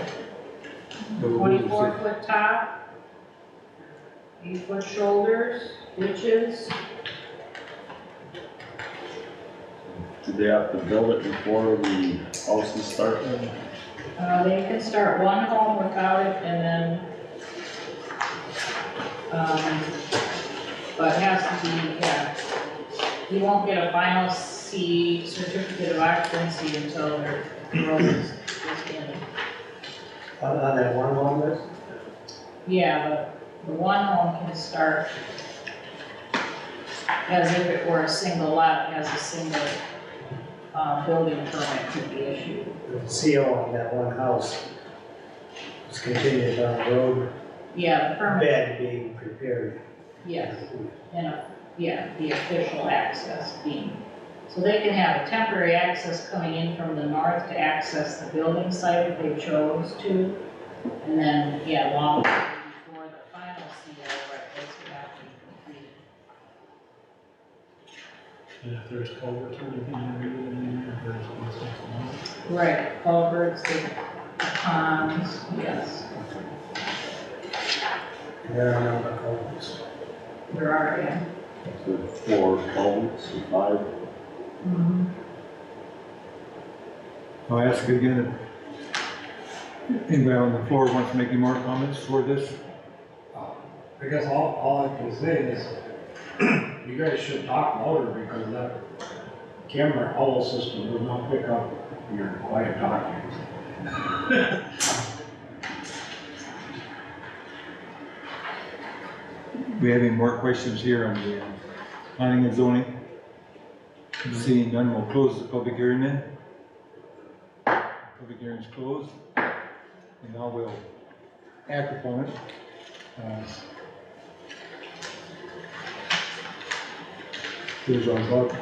24-foot top, 8-foot shoulders, ditches. Do they have to build it before the houses start then? They can start one home without it and then, but it has to be, yeah. You won't get a final C certificate of occupancy until their road is in. On that one home list? Yeah, but the one home can start as if it were a single lot, as a single, building permit could be issued. The CO on that one house is continued down the road, Yeah, the permit, bed being prepared. yes, the official access being. So they can have a temporary access coming in from the north to access the building site if they chose to. And then, yeah, long before the final CO, right, this would have to be completed. And if there's culverts or anything, there's something. Right, culverts, the ponds, yes, There are no culverts. there are, yeah. So 4 culverts or 5? I'll ask you again, if anybody on the floor wants to make any more comments for this? I guess all I can say is, you guys should talk louder because that camera owl system will not pick up your quiet talking. We have any more questions here on the planning and zoning? Seeing none, we'll close the public hearing then. Public hearing is closed. And now we'll act upon it. Here's our vote.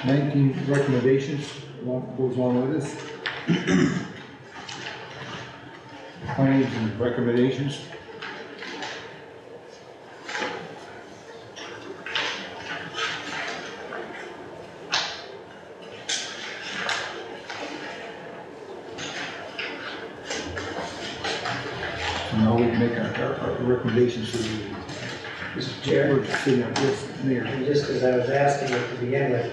19 recommendations goes along with this. Findings and recommendations. So now we can make our recommendations to the Mr. Chair, yes, Mayor. and just as I was asking at the beginning,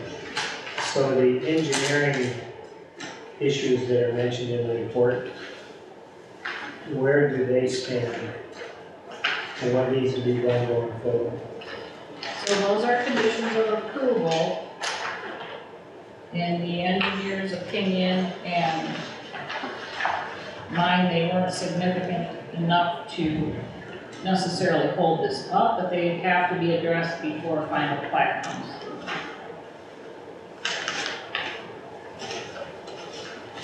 so the engineering issues that are mentioned in the report, where do they stand? And what needs to be done going forward? So those are conditions of approval. In the engineer's opinion and mine, they weren't significant enough to necessarily hold this up, but they have to be addressed before final plat comes through.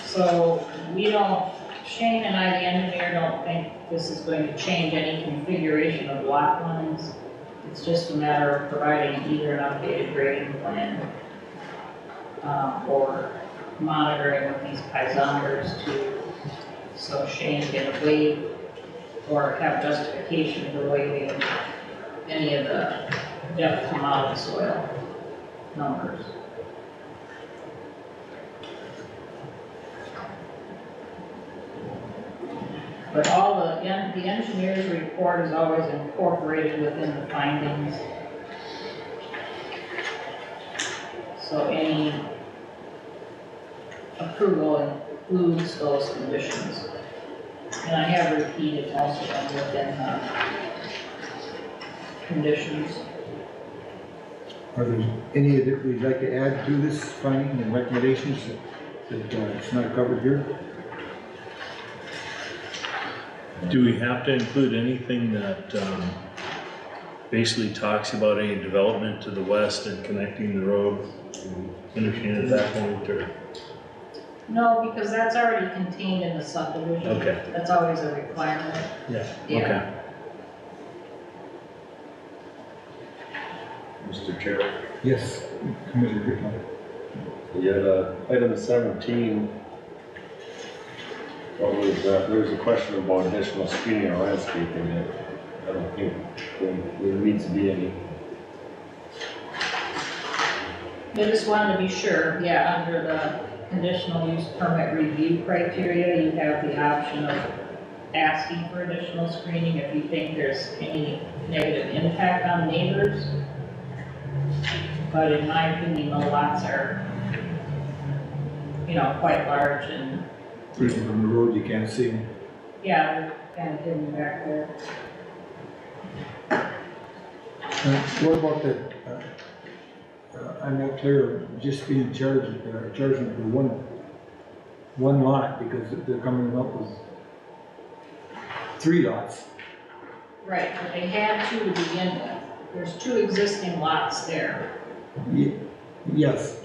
So we don't, Shane and I, the engineer, don't think this is going to change any configuration of lot lines. It's just a matter of providing either an updated grading plan or monitoring with these piezometers to, so Shane can waive or have justification for waiving any of the depth to model soil numbers. But all the engineer's report is always incorporated within the findings. So any approval includes those conditions. And I have repeated most of them within the conditions. Are there any that we'd like to add to this finding and recommendations that it's not covered here? Do we have to include anything that basically talks about any development to the west and connecting the road and finishing it at that point, or? No, because that's already contained in the subdivision. Okay. That's always a requirement. Yeah. Yeah. Mr. Chair, Yes, Commissioner Whitman. you had item 17. What was that? There was a question about additional screening or landscaping that I don't think there needs to be any. I just wanted to be sure, yeah, under the conditional use permit review criteria, you have the option of asking for additional screening if you think there's any negative impact on neighbors. But in my opinion, the lots are, quite large and, From the road, you can't see them. yeah, they're kind of hidden back there. What about the, I'm not clear, just being charging for one lot because they're coming up with 3 lots. Right, but they had 2 to begin with. There's 2 existing lots there. Yes,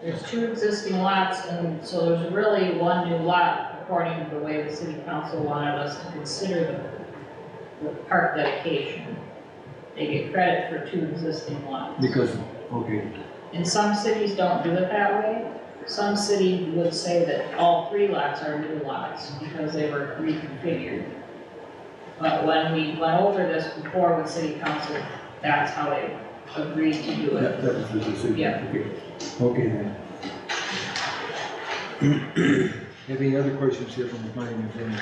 There's 2 existing lots, and so there's really 1 new lot, according to the way the city council wanted us to consider the park dedication. They get credit for 2 existing lots. because, okay, And some cities don't do it that way. Some cities would say that all 3 lots are new lots because they were reconfigured. But when we went over this before with city council, that's how they agreed to do it. that was the decision. Yeah. Okay then. Have any other questions here from the planning and zoning?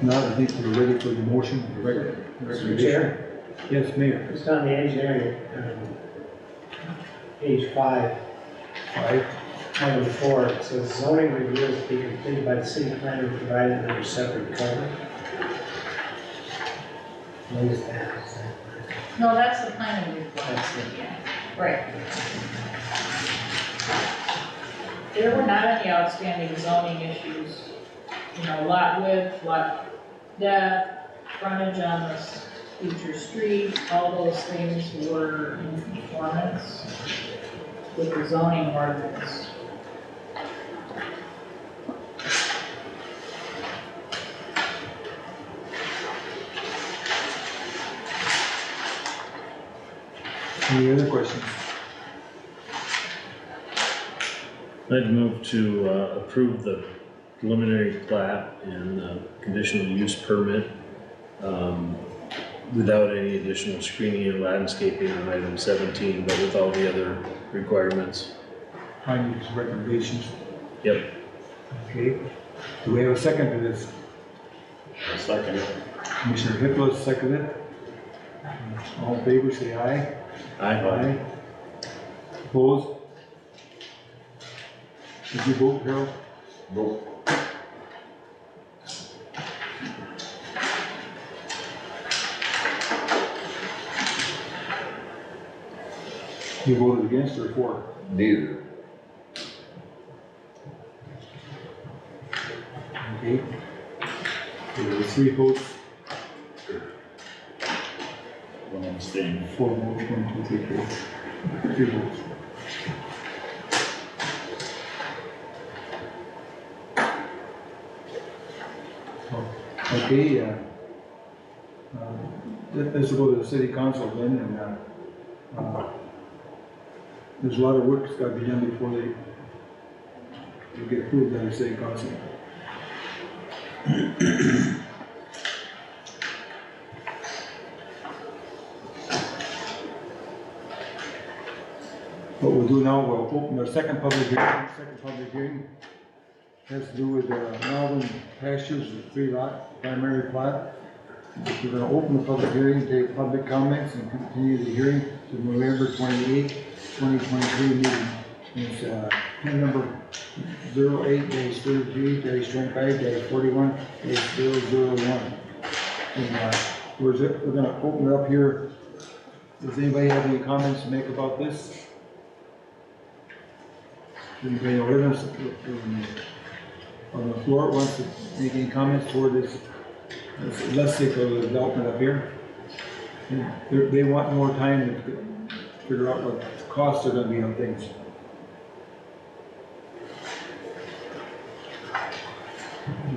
Now, I think we're ready for the motion, the Mr. recommendation. Chair, Yes, Mayor. just on the engineering, page 5, item 4, it says zoning review is to be completed by the city planner provided under separate cover. What is that? No, that's the planning report. That's it. Yeah, right. There were not any outstanding zoning issues. You know, lot width, lot depth, frontage on the future street, all those things were in conformance with the zoning ordinance. Any other questions? I'd move to approve the preliminary plat and conditional use permit without any additional screening and landscaping on item 17, but with all the other requirements. Findings, recommendations. Yep. Okay. Do we have a second to this? I'll second it. Commissioner Hippel, second it. All in favor, say aye. Aye. Opposed? Did you vote, Harold? Nope. You voted against or for? Neither. Okay. There were 3 votes, One abstain. 4 votes, 1, 2, 3, 4. 3 votes. Okay, let's go to the city council then, and there's a lot of work that's got to be done before they get approved by the city council. What we'll do now, we'll open our second public hearing. Second public hearing has to do with Malvern Pastures, 3-lot primary plat. We're going to open the public hearing, take public comments, and continue the hearing to November 28, 2023 meeting. It's pin number 08-33-25-41-001. And we're going to open it up here. Does anybody have any comments to make about this? Anybody on the floor wants to make any comments toward this? Let's take a development up here. They want more time to figure out what the costs are going to be on things.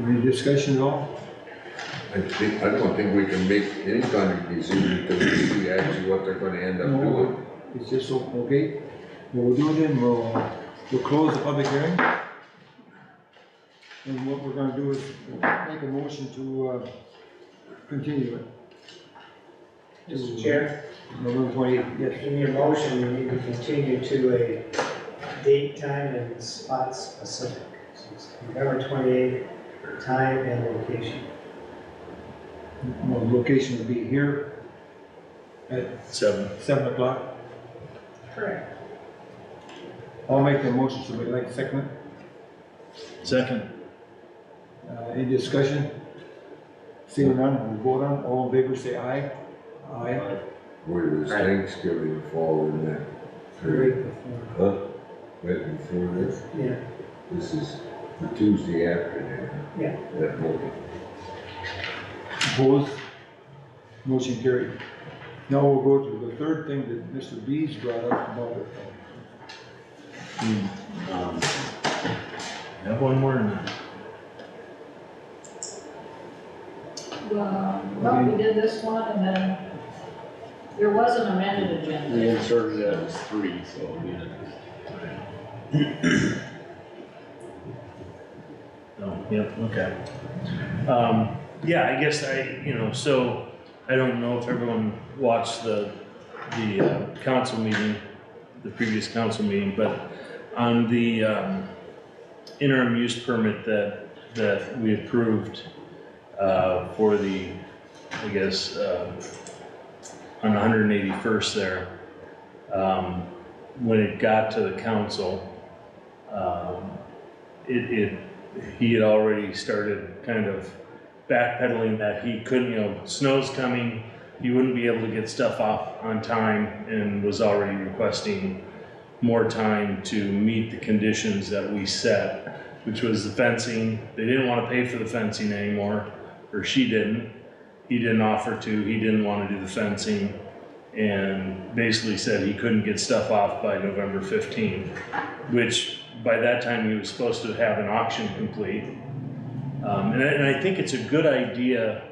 Any discussion at all? I don't think we can make any kind of decision until we see actually what they're gonna end up doing. It's just okay. What we'll do then, we'll close the public hearing. And what we're gonna do is make a motion to continue it. Mr. Chair, November 28th, yes. in your motion, you need to continue to a date, time, and spot specific. So it's November 28th, time and location. Well, the location will be here at 7 o'clock. Correct. I'll make the motion, so we'd like a second. Second. Any discussion? Seeing none, we'll vote on. All in favor, say aye. Aye. Where does Thanksgiving fall in that? Right before. Huh? Right before this? Yeah, This is the Tuesday after that. yeah. That morning. Opposed? Motion carried. Now we'll go to the third thing that Mr. B's brought up about it. Have one more or not? Well, we did this one, and then there was an amended agenda. We inserted it as 3, so yeah. Oh, yeah, okay. Yeah, I guess so I don't know if everyone watched the council meeting, the previous council meeting, but on the interim use permit that we approved, for the, I guess, on 181st there. When it got to the council, he had already started kind of backpedaling that he couldn't, you know, snow's coming, he wouldn't be able to get stuff off on time, and was already requesting more time to meet the conditions that we set, which was the fencing. They didn't want to pay for the fencing anymore, or she didn't. He didn't offer to, he didn't want to do the fencing, and basically said he couldn't get stuff off by November 15th, which by that time he was supposed to have an auction complete. And I think it's a good idea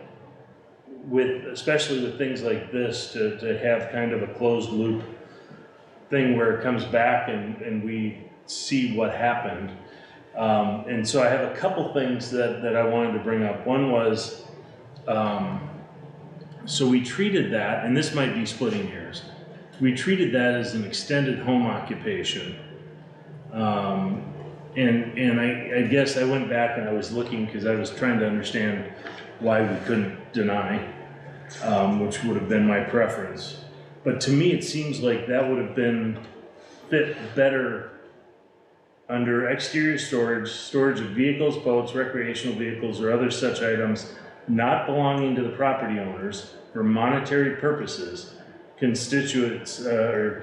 especially with things like this, to have kind of a closed loop thing where it comes back and we see what happened. And so I have a couple things that I wanted to bring up. One was, so we treated that, and this might be splitting hairs, we treated that as an extended home occupation. And I guess I went back and I was looking, because I was trying to understand why we couldn't deny, which would have been my preference. But to me, it seems like that would have been fit better under exterior storage of vehicles, boats, recreational vehicles, or other such items not belonging to the property owners for monetary purposes, constitutes, I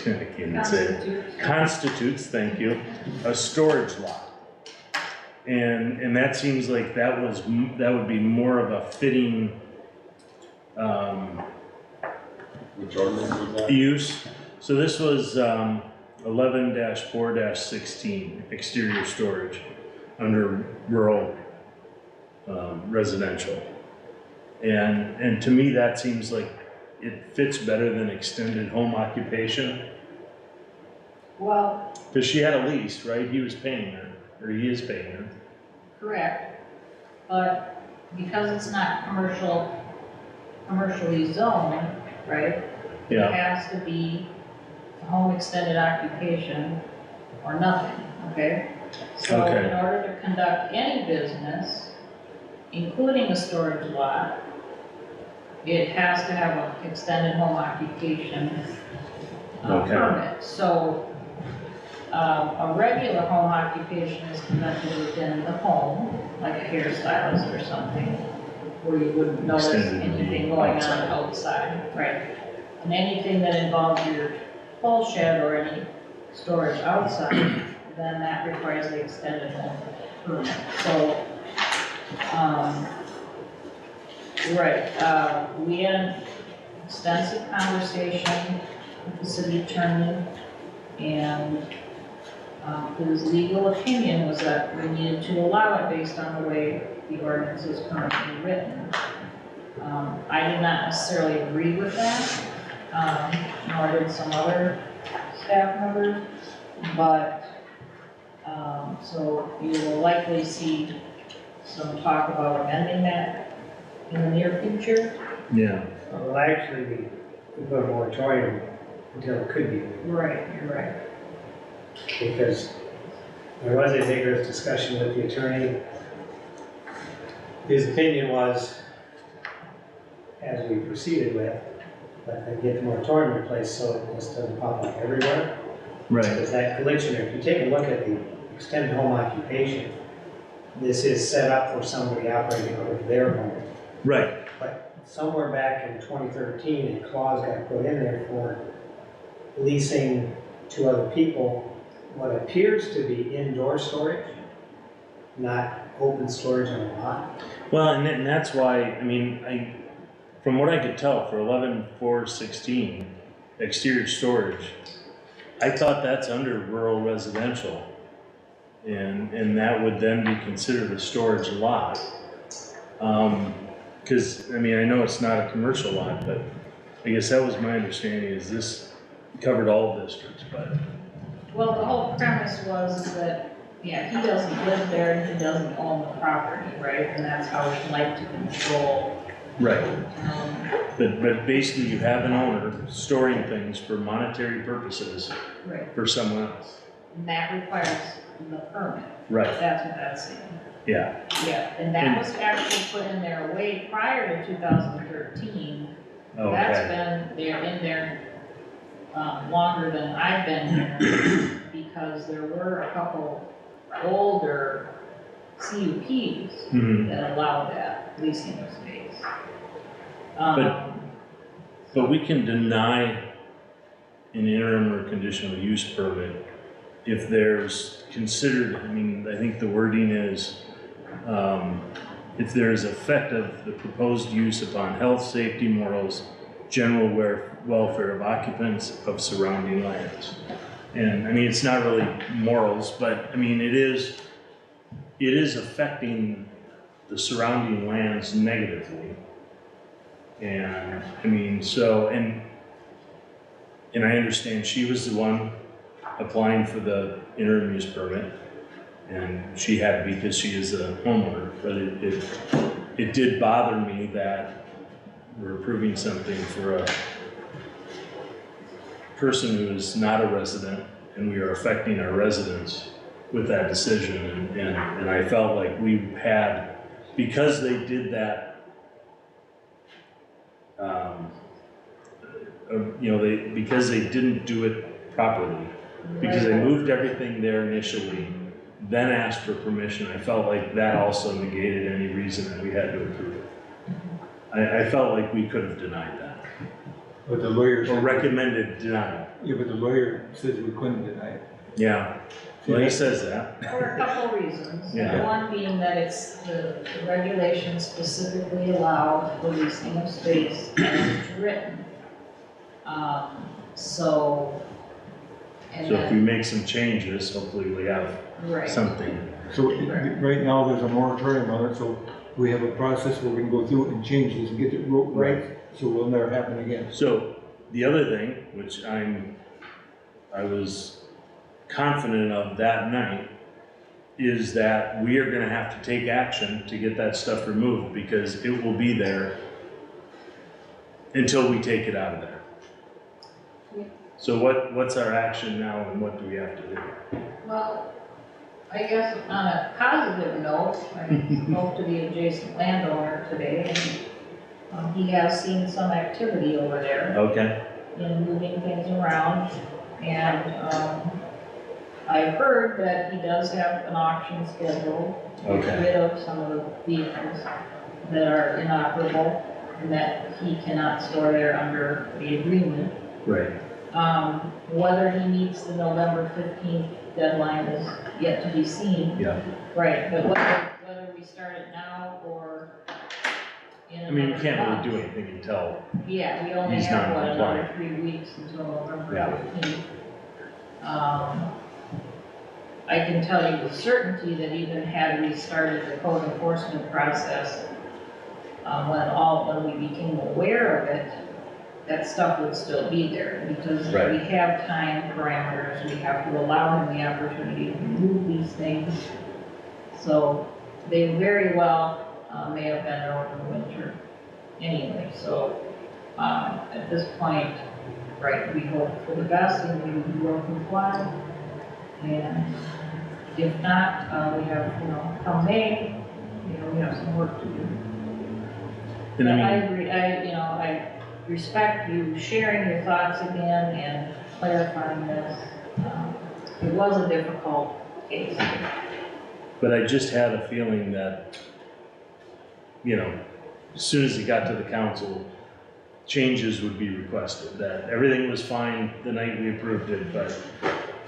can't even say it, constitutes, thank you, a storage lot. And that seems like that would be more of a fitting Which ordinance was that? use. So this was 11-4-16, exterior storage under rural residential. And to me, that seems like it fits better than extended home occupation. Well, Because she had a lease, right? He was paying her, or he is paying her. correct, but because it's not commercially zoned, right? It Yeah, has to be a home extended occupation or nothing, okay? So Okay. in order to conduct any business, including a storage lot, it has to have an extended home occupation Okay. permit. So a regular home occupation is conducted within the home, like a hairstylist or something, where you wouldn't notice Extended anything going on outside. outside, right? And anything that involves your whole shed or any storage outside, then that requires the extended home permit. So, right, we had an extensive conversation with the city attorney, and whose legal opinion was that we needed to allow it based on the way the ordinance is currently written. I did not necessarily agree with that, nor did some other staff members, but, so you will likely see some talk about amending that in the near future. yeah. Well, actually, we put a moratorium until it could be, Right, you're right. because there was a vigorous discussion with the attorney. His opinion was, as we proceeded with, that they get the moratorium in place so it just doesn't pop up everywhere. Right. Because that glitch in there, if you take a look at the extended home occupation, this is set up for somebody operating out of their home. Right. But somewhere back in 2013, a clause got put in there for leasing to other people what appears to be indoor storage, not open storage on a lot. Well, and that's why, I mean, from what I could tell, for 11-4-16, exterior storage, I thought that's under rural residential. And that would then be considered a storage lot. Because, I mean, I know it's not a commercial lot, but I guess that was my understanding, is this covered all districts, but. Well, the whole premise was that, yeah, he doesn't live there and he doesn't own the property, right? And that's how he liked to control. Right. But basically you have an owner storing things for monetary purposes Right, for someone else. and that requires the permit. Right. That's what that's saying. Yeah. Yeah, and that was actually put in there way prior to 2013. That's Okay, been there in there longer than I've been here, because there were a couple older CUPs mhm. that allowed that leasing of space. But we can deny an interim or conditional use permit if there's considered, I mean, I think the wording is, if there is effect of the proposed use upon health, safety, morals, general welfare of occupants of surrounding lands. And I mean, it's not really morals, but I mean, it is affecting the surrounding lands negatively. And I mean, so, and I understand she was the one applying for the interim use permit, and she had to because she is a homeowner, but it did bother me that we're approving something for a person who is not a resident, and we are affecting our residents with that decision, and I felt like we had, because they did that, because they didn't do it properly, because they moved everything there initially, then asked for permission, I felt like that also negated any reason that we had to approve it. I felt like we could have denied that, But the lawyer or said, recommended denial. yeah, but the lawyer says we couldn't deny it. Yeah, well, he says that. For a couple reasons. Yeah. One being that it's, the regulations specifically allow the leasing of space as it's written. So, and So if we then, make some changes, hopefully we have right, something. So right now, there's a moratorium on it, so we have a process where we can go through and change this and get it right, so it will never happen again. So the other thing, which I was confident of that night, is that we are gonna have to take action to get that stuff removed, because it will be there until we take it out of there. Yeah. So what's our action now, and what do we have to do? well, I guess on a positive note, I spoke to the adjacent landowner today, and he has seen some activity over there Okay, in moving things around, and, I've heard that he does have an auction scheduled to get Okay. rid of some of the vehicles that are inoperable and that he cannot store there under the agreement. right, Whether he meets the November 15th deadline is yet to be seen. yeah. Right, but whether we start it now or in I mean, you another can't month. really do anything until, Yeah, we only He's have, not what, another compliant. 3 weeks until November Yeah. 15th. I can tell you with certainty that even had we started the code enforcement process, when we became aware of it, that stuff would still be there, because Right. we have time parameters, we have to allow him the opportunity to remove these things. So they very well may have been there over the winter anyway, so at this point, right, we hope for the best and we will comply. And if not, we have, come May, we have some work to do. and But I I mean, agree, I respect you sharing your thoughts again and clarifying this. It was a difficult case. but I just had a feeling that, as soon as it got to the council, changes would be requested, that everything was fine the night we approved it, but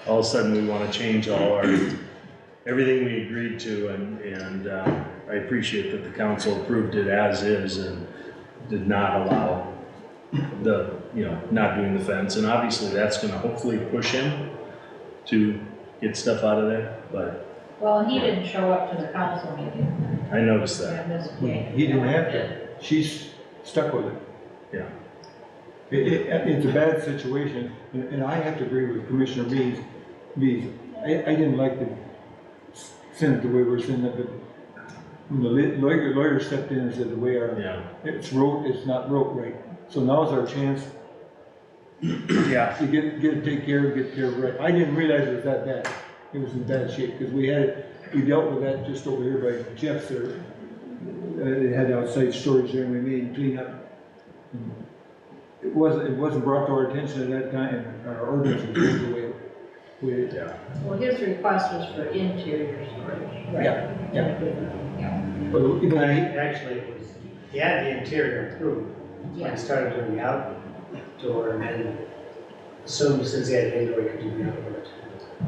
all of a sudden we want to change everything we agreed to, and I appreciate that the council approved it as is and did not allow not doing the fence, and obviously that's gonna hopefully push him to get stuff out of there, but Well, he didn't show up to the council meeting. I noticed that. Yeah, Ms. He King. didn't have to, she's stuck with it. Yeah. It's a bad situation, and I have to agree with Commissioner Reeves. I didn't like to send it the way we're sending it, but when the lawyer stepped in and said the way it's not wrote right. So now's our chance Yeah, to take care of it right. I didn't realize it was that bad. It was in bad shape, because we had it we dealt with that just over here by Jeff's there. They had outside storage there and we made clean up. It wasn't brought to our attention at that time, our ordinance was the way it. Yeah. Well, his request was for interior storage. Right. Yeah. But even I, Actually, it was, he had the interior approved, when Yeah. he started doing the outdoor, and then assumed since he had indoor, he could do the outdoor too.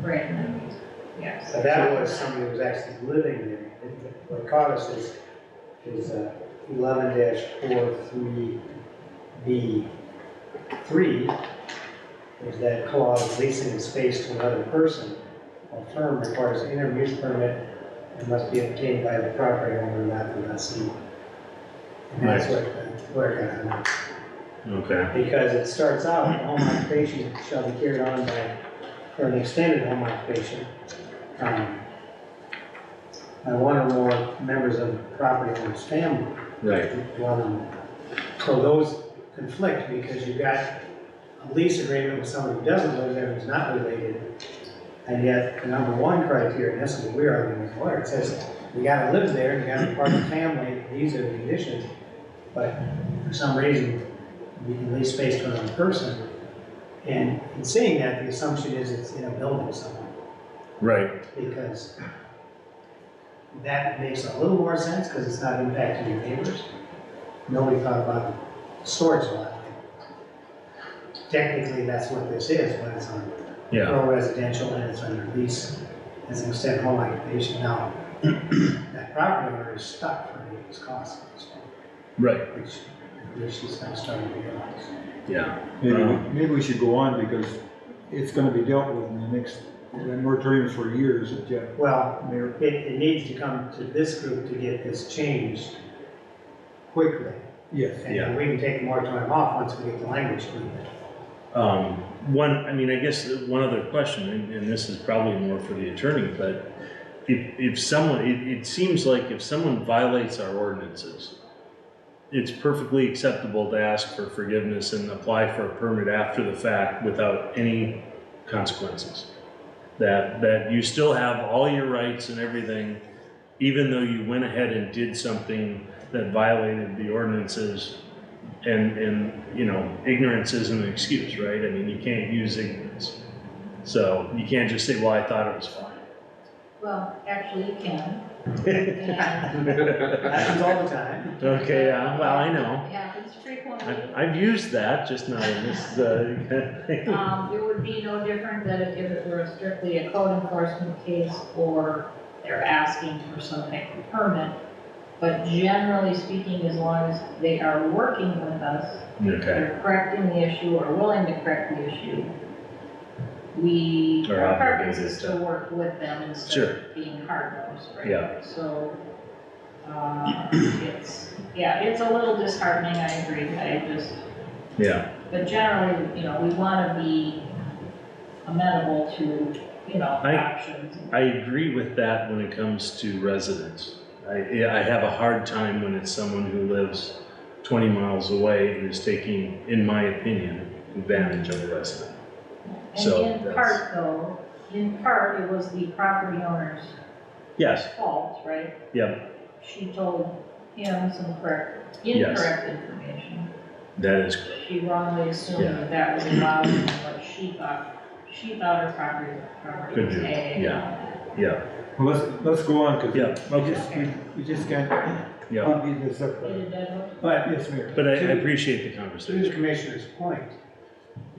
Right, yes. So that was somebody who was actually living there. What caught us is 11-43B3, is that clause leasing space to another person or firm requires an interim use permit and must be obtained by the property owner, not the lessee. And that's where it got hung. Okay, Because it starts out, home occupation shall be carried on by, for an extended home occupation, by one or more members of the property owner's family. right, So those conflict because you've got a lease agreement with someone who doesn't live there, who's not related. And yet, the number one criteria, and this is what we're arguing with the lawyer, it says, you gotta live there, you gotta be part of the family, these are the conditions. But for some reason, you can lease space to another person. And in saying that, the assumption is it's in a building somewhere, right, because that makes a little more sense, because it's not impacting your neighbors. Nobody thought about storage lot. Technically, that's what this is, but it's on yeah, rural residential and it's under lease as an extended home occupation. Now, that property owner is stuck for any of these costs at this point, right, which she's now starting to realize. yeah. maybe we should go on because it's gonna be dealt with in the next, the moratoriums for years, Jeff. Well, Mayor. it needs to come to this group to get this changed quickly. Yes. And Yeah. then we can take the moratorium off once we get the language clean. I guess one other question, and this is probably more for the attorney, but if someone, it seems like if someone violates our ordinances, it's perfectly acceptable to ask for forgiveness and apply for a permit after the fact without any consequences. That you still have all your rights and everything, even though you went ahead and did something that violated the ordinances. And ignorance isn't an excuse, right? I mean, you can't use ignorance. So you can't just say, well, I thought it was fine. Well, actually, you can. Happens all the time. Okay, well, I know. It happens frequently. I've used that, just not in this kind of thing. It would be no different than if it were strictly a code enforcement case or they're asking for some type of permit. But generally speaking, as long as they are working with us, Okay, they're correcting the issue or willing to correct the issue, Or our preference is obligated to work with them instead Sure. of being hard-nosed, right? Yeah. So, it's a little disheartening, I agree, yeah, but generally, we wanna be amenable to, options. I agree with that when it comes to residents. I have a hard time when it's someone who lives 20 miles away and is taking, in my opinion, advantage of a resident. So And in part, it was the property owner's Yes, fault, right? yeah, She told him some incorrect information. that is correct. She wrongly assumed Yeah. that was allowed, in what she thought her property Could was do, A. Yeah, Well, let's go on, cause yeah, okay, we just can't yeah. beat this up. Hit a dead horse? But Yes, Mayor. But I appreciate the to the conversation. commissioner's point,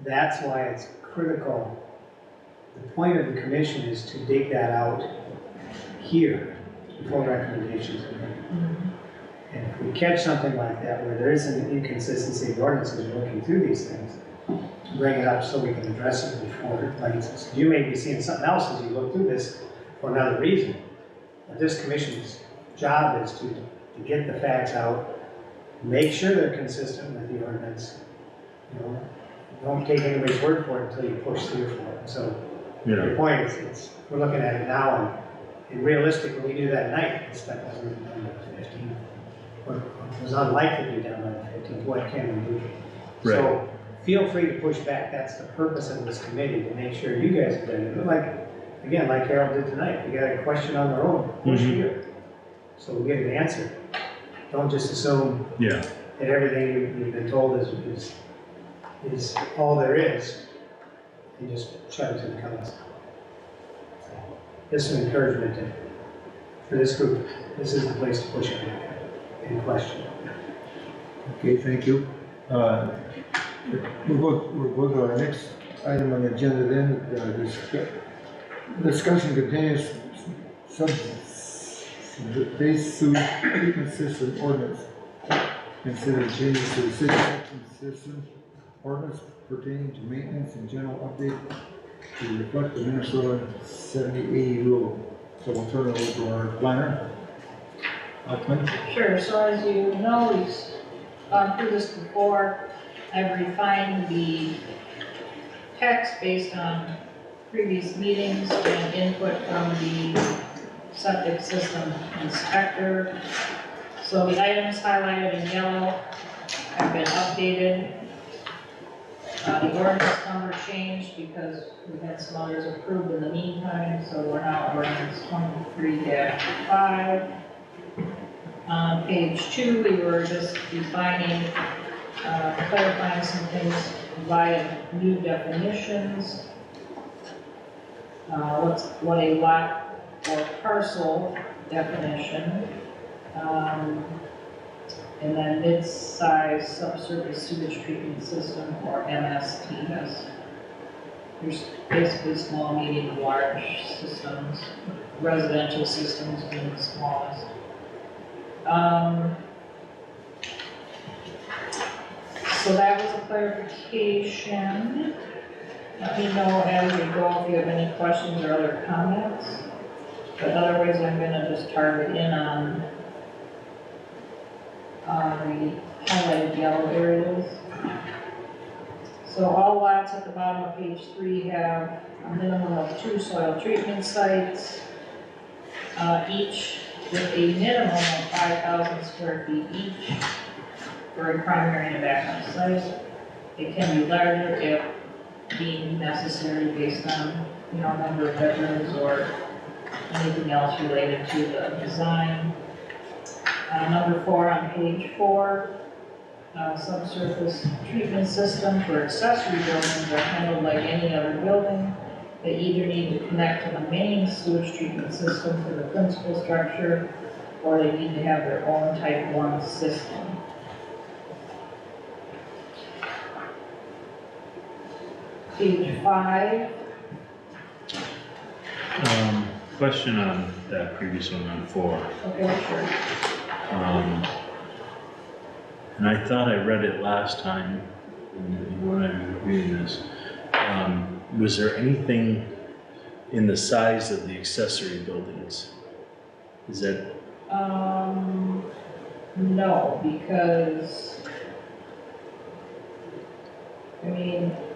that's why it's critical. The point of the commission is to dig that out here before recommendations are made. And if we catch something like that where there is an inconsistency in the ordinances, we're looking through these things, bring it up so we can address it before it bites us. You may be seeing something else as you look through this for another reason. But this commission's job is to get the facts out, make sure they're consistent with the ordinance. Don't take anybody's word for it until you push through for it. So your point is, we're looking at it now, and realistically, we do that night, this stuff wasn't even done by the 15th. Or it was unlikely to be done by the 15th, what can we do? So feel free to push back, that's the purpose of this committee, to make sure you guys are done. Like again, like Harold did tonight, you got a question on the road, push Mhm. here. So we'll get an answer. Don't just assume Yeah, that everything you've been told is all there is, and just shut it to the comments. This is an encouragement for this group. This is the place to push it and question. Okay, thank you. We'll go to our next item on the agenda then, discussion continues base sewage treatment system ordinance. Consider changes to the city section system ordinance pertaining to maintenance and general update to reflect the Minnesota 7080 rule. So we'll turn it over to our planner. Altman. Sure, so as you know, we've gone through this before. I've refined the text based on previous meetings and input from the septic system inspector. So the items highlighted in yellow have been updated. The ordinance number changed because we've had some others approved in the meantime, so we're now ordinance 23-5. On page 2, we were just defining, clarifying some things via new definitions. What a lot or parcel definition. And then mid-size subsurface sewage treatment system, or MSTS. There's basically small, medium, large systems, residential systems being the smallest. So that was a clarification. Let me know as we go if you have any questions or other comments. But otherwise, I'm gonna just target in on the highlighted yellow areas. So all lots at the bottom of page 3 have a minimum of 2 soil treatment sites, each with a minimum of 5,000 square feet each for a primary and a backup site. It can be larger if deemed necessary based on, number of bedrooms or anything else related to the design. Number 4 on page 4, subsurface treatment system for accessory buildings are handled like any other building. They either need to connect to the main sewage treatment system for the principal structure, or they need to have their own type 1 system. Page 5. question on that previous one on 4. Okay, sure. And I thought I read it last time when I was reading this. Was there anything in the size of the accessory buildings? Is that? No, because,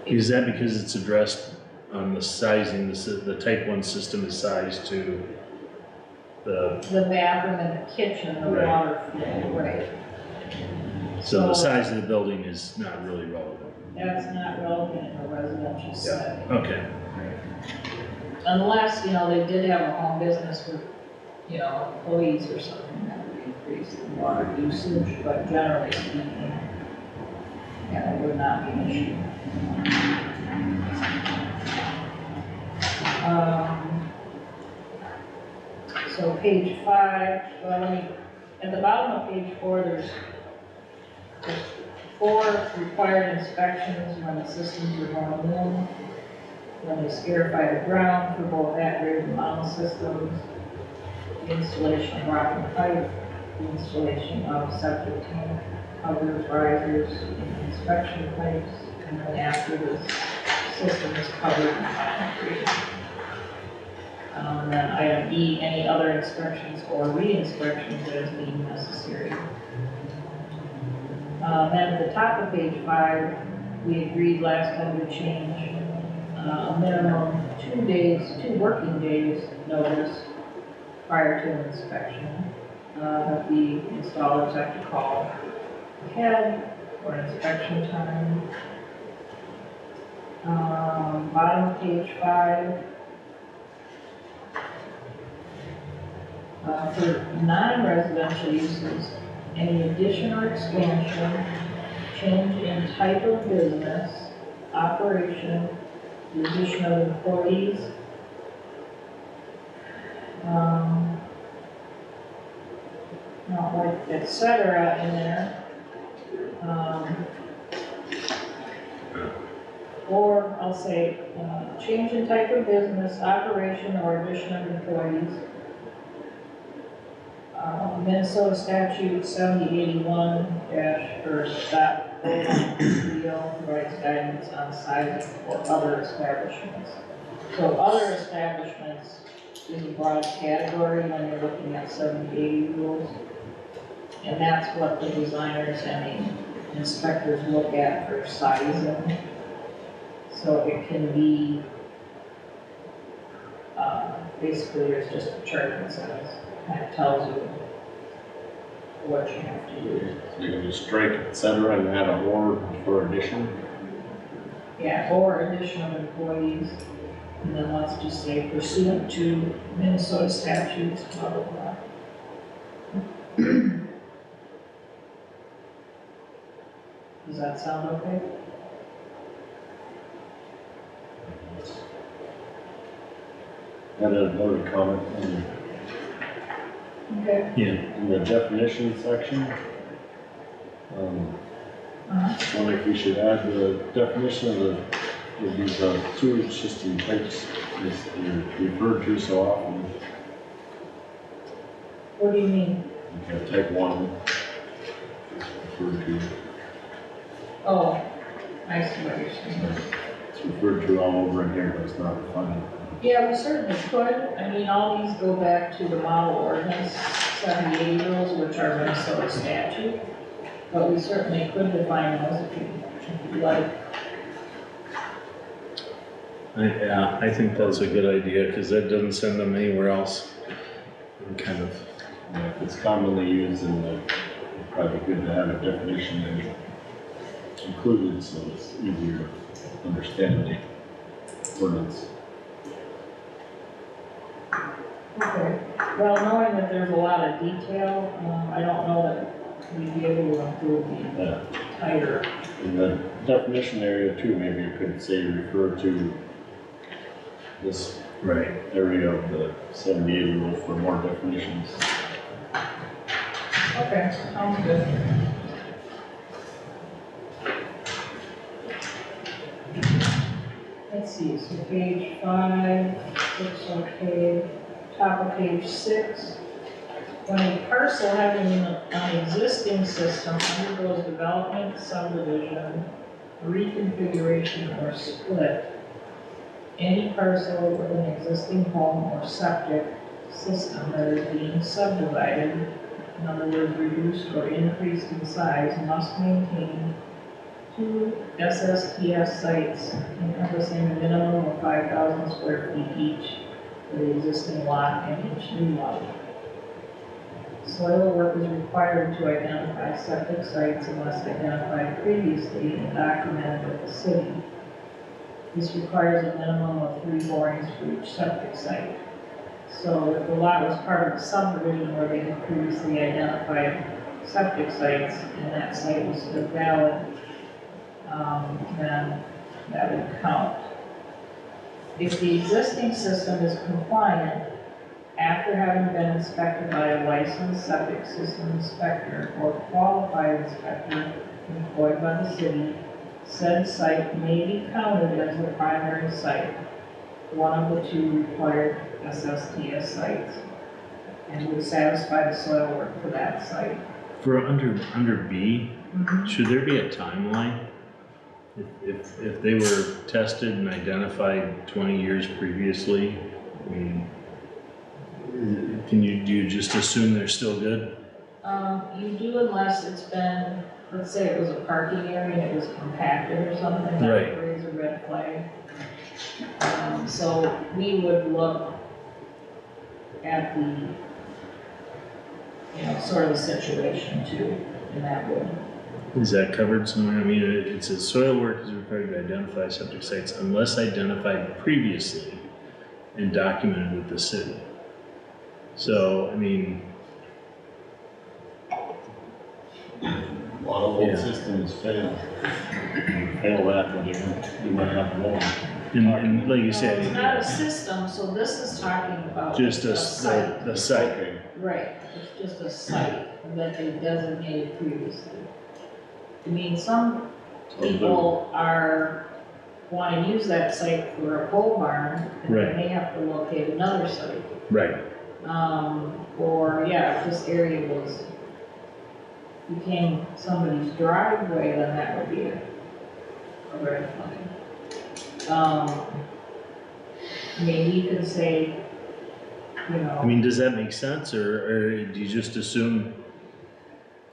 Is that because it's addressed on the sizing, the type 1 system is sized to the bathroom and the kitchen, the Right. water flow, right? so the size of the building is not really relevant? That's not relevant in a residential setting. Okay. Unless, they did have a home business with, employees or something that would increase the water usage, but generally speaking, yeah, it would not be an issue. So page 5, at the bottom of page 4, there's 4 required inspections when the systems are going in, when they scarify the ground for both at-grade and model systems, the installation of rock and pipe, the installation of septic tank, covers, risers, and inspection pipes, and then after the system is covered in concrete. Then item E, any other inspections or re-inspections as deemed necessary. Then at the top of page 5, we agreed last time to change a minimum 2 working days notice prior to an inspection. That the installers have to call ahead for inspection time. Bottom of page 5, For non-residential uses, any addition or expansion, change in type of business, operation, the addition of employees, not like et cetera in there. Or I'll say, change in type of business, operation, or addition of employees. Minnesota statute 7081 or stop deal provides guidance on size for other establishments. So other establishments is a broad category when you're looking at 7080 rules. And that's what the designers and the inspectors look at for sizing. So it can be, basically there's just a chart that says, kind of tells you what you have to do. So you can just strike et cetera and add a or for addition. Yeah, or addition of employees. And then let's just say pursuant to Minnesota statutes, blah, blah, blah. Does that sound okay? And another comment Okay. in the definition section. I wonder if we should add the definition of these sewage system types is referred to so often. What do you mean? Okay, type 1 is referred to. Oh, I see what you're saying. It's referred to all over in here, but it's not defined. Yeah, we certainly could. I mean, all these go back to the model ordinance 7080 rules, which are Minnesota statute. But we certainly could define those if you'd like. Yeah, I think that's a good idea, because that doesn't send them anywhere else. And kind of, Yeah, if it's commonly used, then it's probably good to have a definition included so it's easier to understand the ordinance. Okay. Well, knowing that there's a lot of detail, I don't know that we'd be able to include the Yeah. entire. In the definition area too, maybe you could say refer to this right. area of the 78 rule for more definitions. Okay, sounds good. Let's see, so page 5 looks okay. Top of page 6. When a parcel having an existing system undergoes development, subdivision, reconfiguration, or split, any parcel with an existing home or septic system that is being subdivided, in other words, reduced or increased in size, must maintain 2 SSTS sites encompassing a minimum of 5,000 square feet each for the existing lot and each new lot. Soil work is required to identify septic sites unless identified previously and documented with the city. This requires a minimum of 3 borings for each septic site. So if the lot was part of a subdivision where they had previously identified septic sites and that site was still valid, then that would count. If the existing system is compliant, after having been inspected by a licensed septic system inspector or qualified inspector employed by the city, said site may be counted as the primary site, one of the 2 required SSTS sites, and would satisfy the soil work for that site. For under B, should there be a timeline? If they were tested and identified 20 years previously, I mean, do you just assume they're still good? You do unless it's been, let's say it was a parking area and it was compacted or something, that Right. would raise a red flag. So we would look at the, sort of the situation too, and that would. Is that covered somewhere? I mean, it says soil work is required to identify septic sites unless identified previously and documented with the city. So, I mean, A lot of old systems fail. Fail that when you run up one. and like you No, it's not a said, system, so this is talking about just a site. the site, Okay. Right, it's just a site that they designated previously. I mean, some people wanna use that site for a pole barn, and Right. then they have to locate another site. right, Or, yeah, if this area became somebody's driveway, then that would be a red flag. I mean, you could say, you know. I mean, does that make sense, or do you just assume,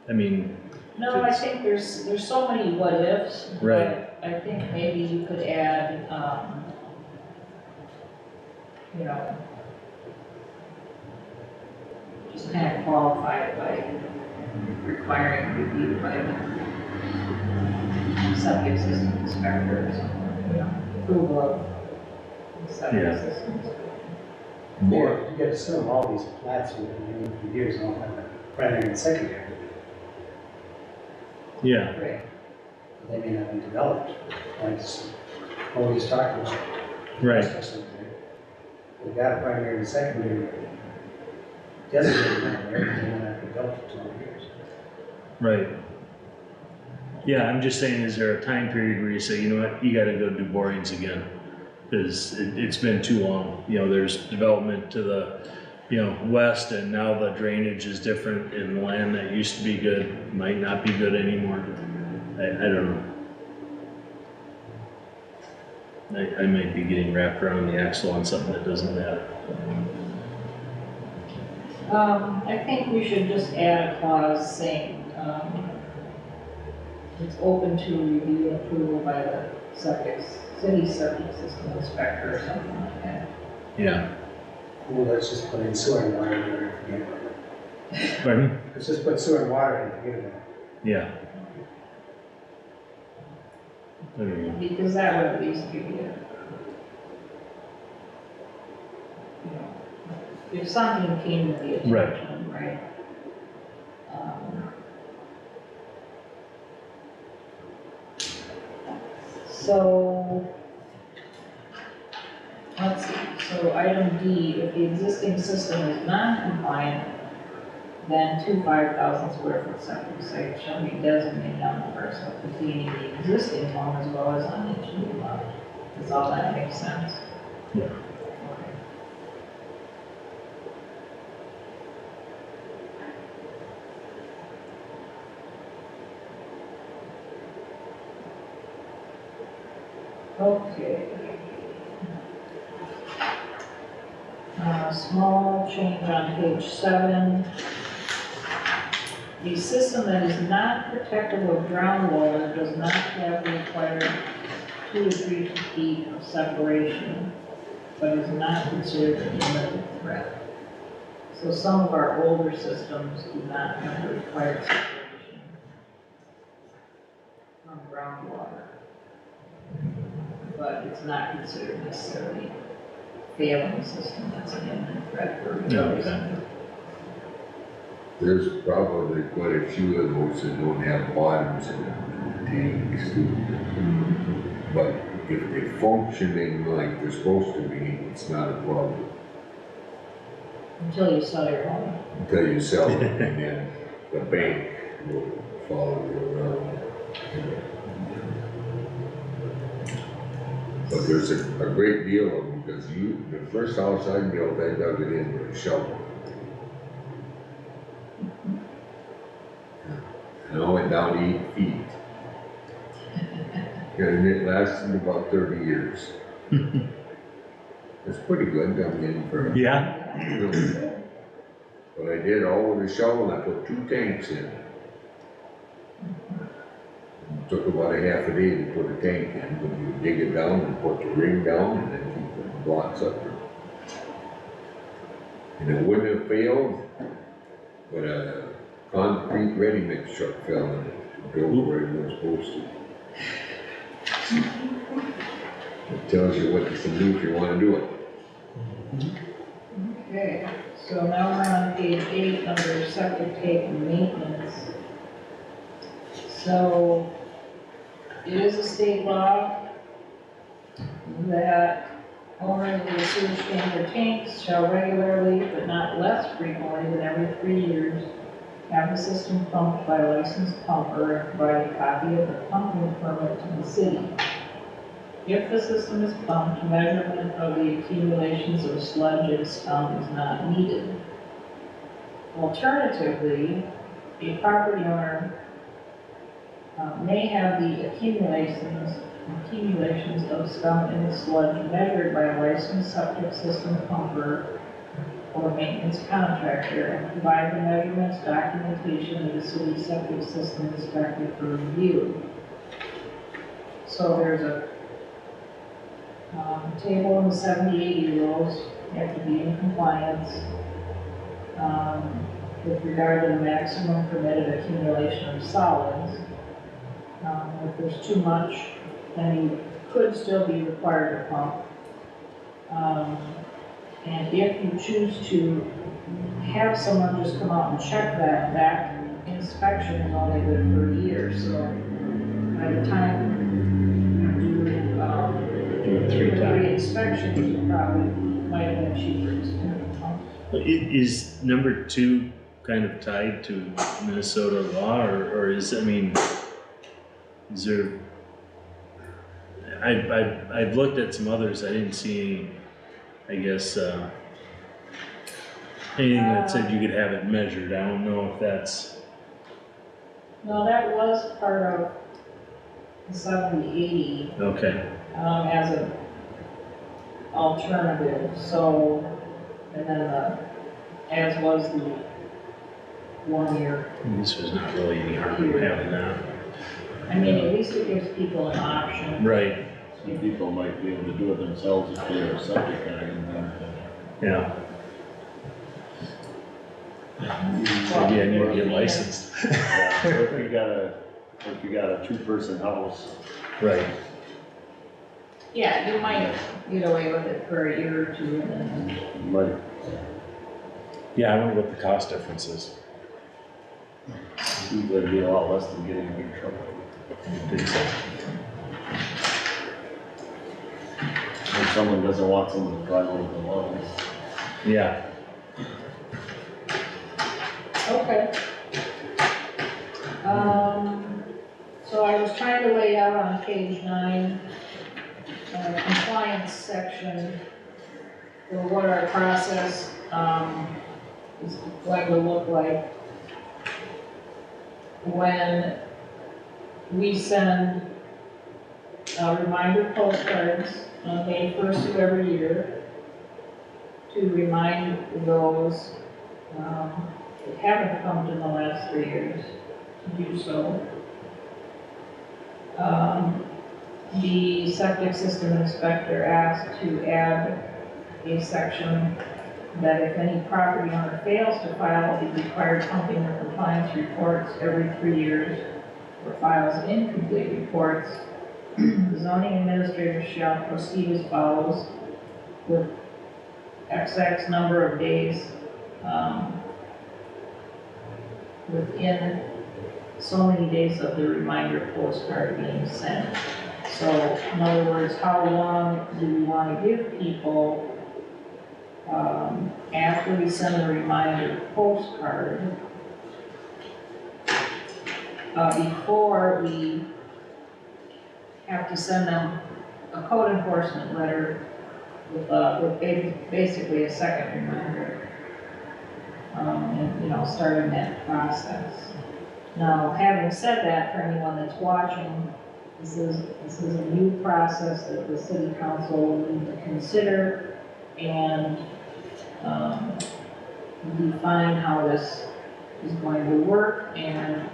I mean, No, I think there's so many what ifs. Right. But I think maybe you could add, you know, just kind of qualify it by requiring review by the septic system inspector or something, you know, approval of the septic Yeah. systems. More, you get to assume all these flats for years don't have a primary and secondary. yeah, Right. They may not be developed, like what we just talked about. right, They've got a primary and secondary designated down there, and they might not be built for 20 years. right. Yeah, I'm just saying, is there a time period where you say, you know what, you gotta go do borings again? Cause it's been too long, you know, there's development to the, you know, west, and now the drainage is different, and land that used to be good might not be good anymore. I don't know. I might be getting wrapped around the axle on something that doesn't matter. I think we should just add a clause saying, it's open to review and approval by the city septic system inspector or something like that. Yeah. Well, let's just put in sewer and water there and forget about it. Pardon? Let's just put sewer and water and forget about it. Yeah. There you go. Because that would at least give you, you know, if something came to the attention, right? So, let's see, so item D, if the existing system is non-compliant, then two 5,000 square foot septic sites shall be designated on the parcel containing the existing home as well as on each new lot. Does all that make sense? Yeah. Okay. Okay. Small change on page 7. A system that is not protective of groundwater does not have the required 2 to 3 feet of separation, but is not considered an imminent threat. So some of our older systems do not have the required separation from groundwater. But it's not considered necessarily a failing system that's an imminent threat for replacement. There's probably quite a few of those that don't have bottoms in the tanks too. But if they're functioning like they're supposed to be, it's not a problem. Until you sell your home. Until you sell it, and then the bank will follow you around. But there's a great deal of them, because the first house I built, I dug it in with a shovel. And I went down 8 feet. And it lasted about 30 years. It's pretty good, I mean, for a Yeah. really. But I did all with a shovel, and I put 2 tanks in. It took about a half a day to put a tank in, but you dig it down and put the ring down and then keep the blocks up there. And it wouldn't have failed, but a concrete ready mix truck fell in it, and drove where it was supposed to. It tells you what you can do if you want to do it. Okay, so now we're on page 8 under septic tank maintenance. So it is a state law that owners of the sewage standard tanks shall regularly, but not less frequently than every 3 years, have the system pumped by a licensed pumper and provide a copy of the pumping permit to the city. If the system is pumped, measurement of the accumulations of sludge and scum is not needed. Alternatively, a property owner may have the accumulations of scum and sludge measured by a licensed septic system pumper or maintenance contractor and provide the measurements documentation to the city septic system inspector for review. So there's a table in the 70-80 rules. You have to be in compliance with regard to the maximum permitted accumulation of solids. If there's too much, then you could still be required to pump. And if you choose to have someone just come out and check that inspection is only good for a year. So by the time you do 3 inspections, you probably might have been cheaper to spend the pump. Is number 2 kind of tied to Minnesota law, or is, I mean, is there, I've looked at some others, I didn't see any, I guess, anything that said you could have it measured. I don't know if that's. No, that was part of the 70-80 Okay. as an alternative. So, and then as was the 1 year. This was not really any harm in having that. I mean, at least it gives people an option. Right. Some people might be able to do it themselves if they're a septic guy and then. Yeah. Maybe I need to get licensed. Yeah, so if you got a 2-person house. Right. Yeah, you might get away with it for a year or 2 and then. You might. Yeah, I wonder what the cost difference is. It'd be a lot less than getting a big truck. I think so. If someone doesn't want someone to drive over the lines. Yeah. Okay. So I was trying to lay out on page 9, compliance section for what our process, is going to look like when we send reminder postcards on May 1st of every year to remind those that haven't pumped in the last 3 years to do so. The septic system inspector asked to add a section that if any property owner fails to file the required pumping or compliance reports every 3 years or files incomplete reports, the zoning administrator shall proceed as follows with XX number of days within so many days of the reminder postcard being sent. So in other words, how long do we want to give people after we send the reminder postcard before we have to send them a code enforcement letter with basically a second reminder, and starting that process. Now, having said that, for anyone that's watching, this is a new process that the city council will need to consider and define how this is going to work, and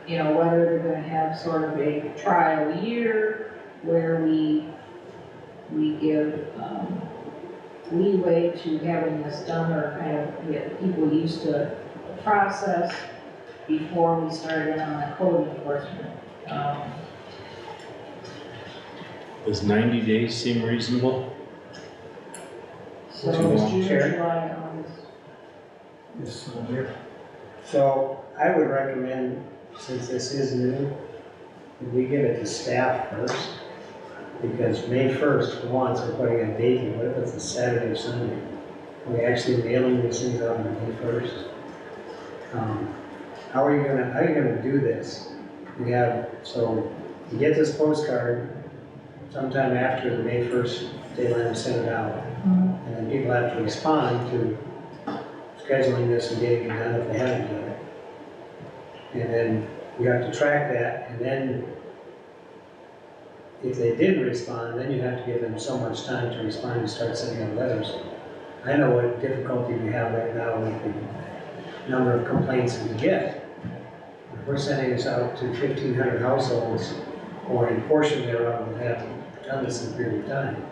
whether they're going to have sort of a trial year where we give leeway to having this done or kind of get people used to the process before we start in on the code enforcement. Does 90 days seem reasonable? So Mr. June, Chair? July, August. Yes, here. So I would recommend, since this is new, that we give it to staff first. Because May 1st, for once, we're putting a date in, what if it's a Saturday or Sunday? Are we actually mailing these things out on May 1st? How are you gonna do this? So you get this postcard sometime after the May 1st deadline is sent out. And then people have to respond to scheduling this and getting it done if they haven't done it. And then you have to track that, and then if they didn't respond, then you have to give them so much time to respond and start sending out letters. I know what difficulty we have right now with the number of complaints we get. If we're sending this out to 1,500 households, or a portion thereof that haven't done this in a period of time,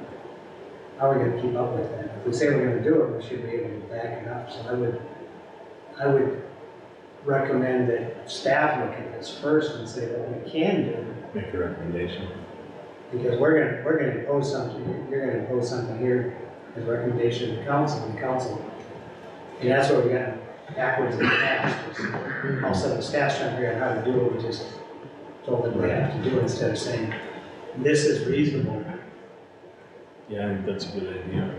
how are we gonna keep up with that? If we say we're gonna do it, we should be able to back it up. So I would recommend that staff look at this first and say what we can do. Make a recommendation. Because we're gonna impose something, you're gonna impose something here as a recommendation to the council, and that's what we got backwards in the past. All of a sudden, the staff's trying to figure out how to do it, we just told them they have to do it instead of saying, this is reasonable. Yeah, I think that's a good idea.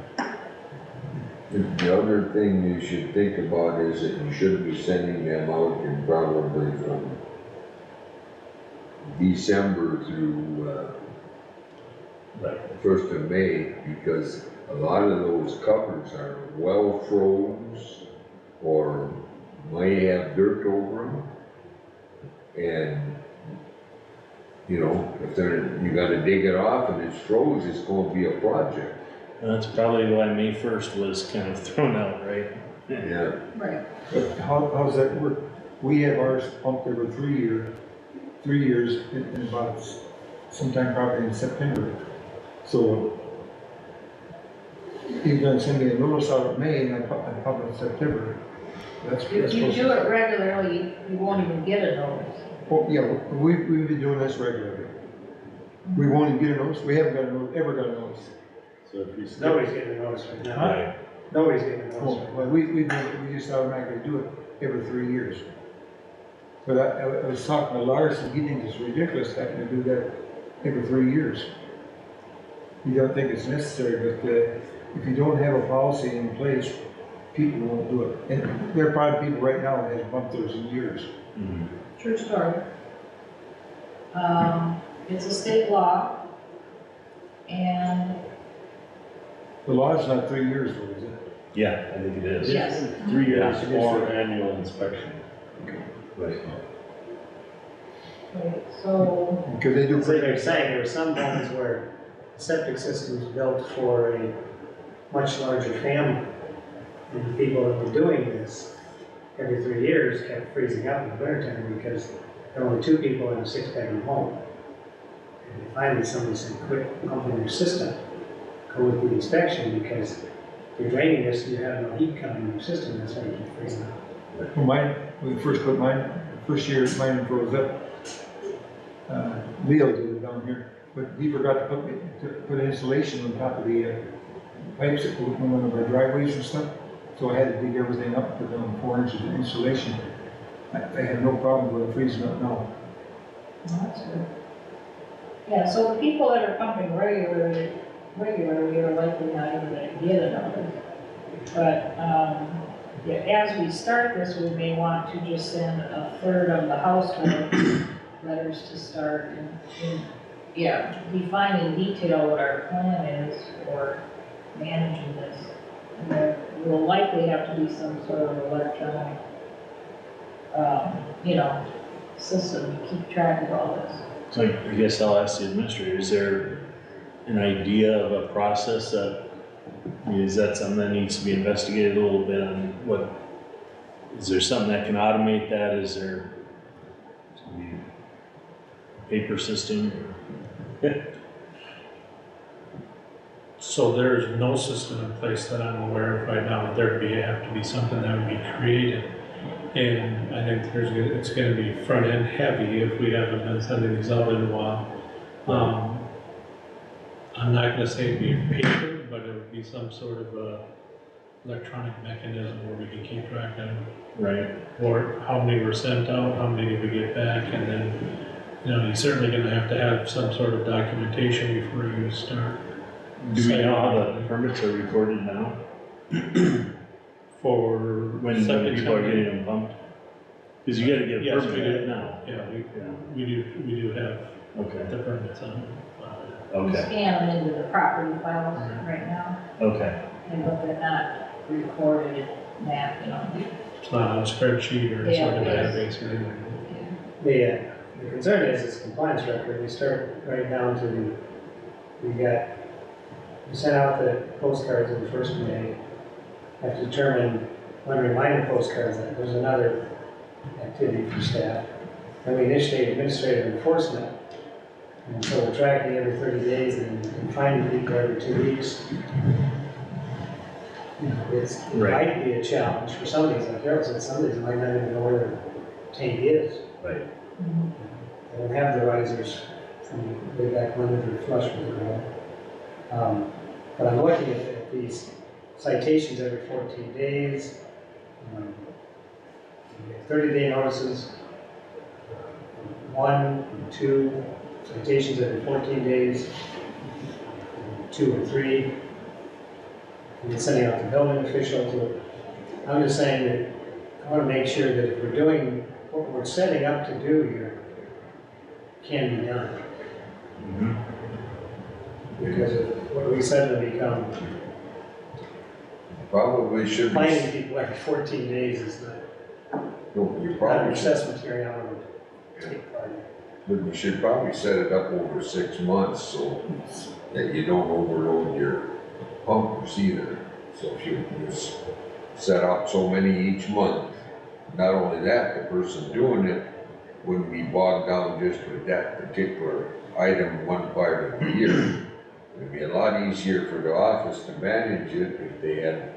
The other thing you should think about is that you should be sending them out in probably from December through, Right. 1st of May, because a lot of those covers are well froze or might have dirt over them. And, you know, if you gotta dig it off and it's froze, it's gonna be a project. And that's probably why May 1st was kind of thrown out, right? Yeah. Right. But how's that work? We have ours pumped every 3 years in about sometime probably in September. So you're gonna send me a notice out in May and I pump in September. If you do it regularly, you won't even get a notice. Oh, yeah, we've been doing this regularly. We won't even get a notice, we haven't got a notice, ever got a notice. So if you skip, Nobody's getting a notice right now. Right. Nobody's getting a notice Oh, right well, now. we just automatically do it every 3 years. But I was talking to Lars and he thinks it's ridiculous having to do that every 3 years. You don't think it's necessary, but if you don't have a policy in place, people won't do it. And there are probably people right now that have bumped theirs in years. Mm-hmm. True story. It's a state law, and The law is not 3 years though, is it? Yeah, I think it is. yes. 3 years Yeah. or annual inspection. Right. Right, so, Because they do. So they're saying there were some homes where the septic system was built for a much larger family. And the people that were doing this every 3 years kept freezing up in the wintertime because there were only 2 people in a 6-bedroom home. And finally somebody said, quit pumping your system, go with the inspection, because you're draining this and you have no heat coming in your system, that's why you keep freezing up. Well, mine, when we first put mine, first year mine froze up. Leo did it down here, but he forgot to put insulation on top of the pipes that go in one of our driveways and stuff. So I had to dig everything up, put down 4 inches of insulation. I have no problem with it freezing up now. that's good. Yeah, so the people that are pumping regularly are likely not even gonna get a notice. But, yeah, as we start this, we may want to just send a third of the household letters to start and, yeah, define in detail what our plan is for managing this. And there will likely have to be some sort of electronic, system to keep track of all this. So I guess I'll ask the administrator, is there an idea of a process that, I mean, is that something that needs to be investigated a little bit on what, is there something that can automate that? Is there a paper system? So there's no system in place that I'm aware of right now. There'd have to be something that would be created. And I think it's gonna be front end heavy if we haven't been sending these out in a while. I'm not gonna say it'd be paper, but it would be some sort of a electronic mechanism where we can keep track of, Right. or how many were sent out, how many did we get back, and then, you're certainly gonna have to have some sort of documentation before you start. Do we know how the permits are recorded now? For When septic people are company? getting them pumped? Because you gotta get a Yes, we permit do. now. Yeah, Yeah, we do have okay, the permits on. We okay, scan them into the property files right now, okay. but they're not recorded map, It's not on a spreadsheet or Yeah, sort of it database or anything. The concern is compliance record, we start right down to, we sent out the postcards on the 1st of May, have to determine when to remind the postcards that there's another activity for staff. Then we initiate administrative enforcement, and so we're tracking every 30 days and finding people every 2 weeks. It Right. might be a challenge for some of these, like Harold said, some of these might not even know where their tank is. Right. They don't have the risers from way back when they were flush with the ground. But I'm looking at these citations every 14 days. 30-day notices, 1, 2, citations every 14 days, 2 or 3. And then sending out the building official to, I'm just saying that I want to make sure that if we're doing what we're setting up to do here can be done. Because of what we suddenly become, Probably should be, finding people every 14 days is not, you not an probably should, assessment hearing I want to take part in. but you should probably set it up over 6 months so that you don't overload your pumpers either. So if you just set up so many each month, not only that, the person doing it wouldn't be bogged down just with that particular item one part of the year. It'd be a lot easier for the office to manage it if they had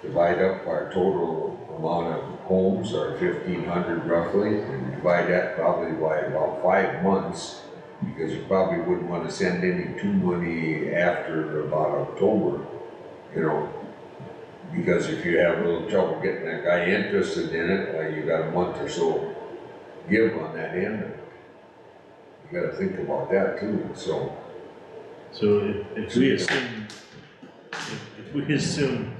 divide up our total amount of homes, our 1,500 roughly, and divide that probably by about 5 months, because you probably wouldn't want to send any too money after about October, because if you have a little trouble getting that guy interested in it, well, you got a month or so give on that end. You got to think about that too. So if we assume, if we assume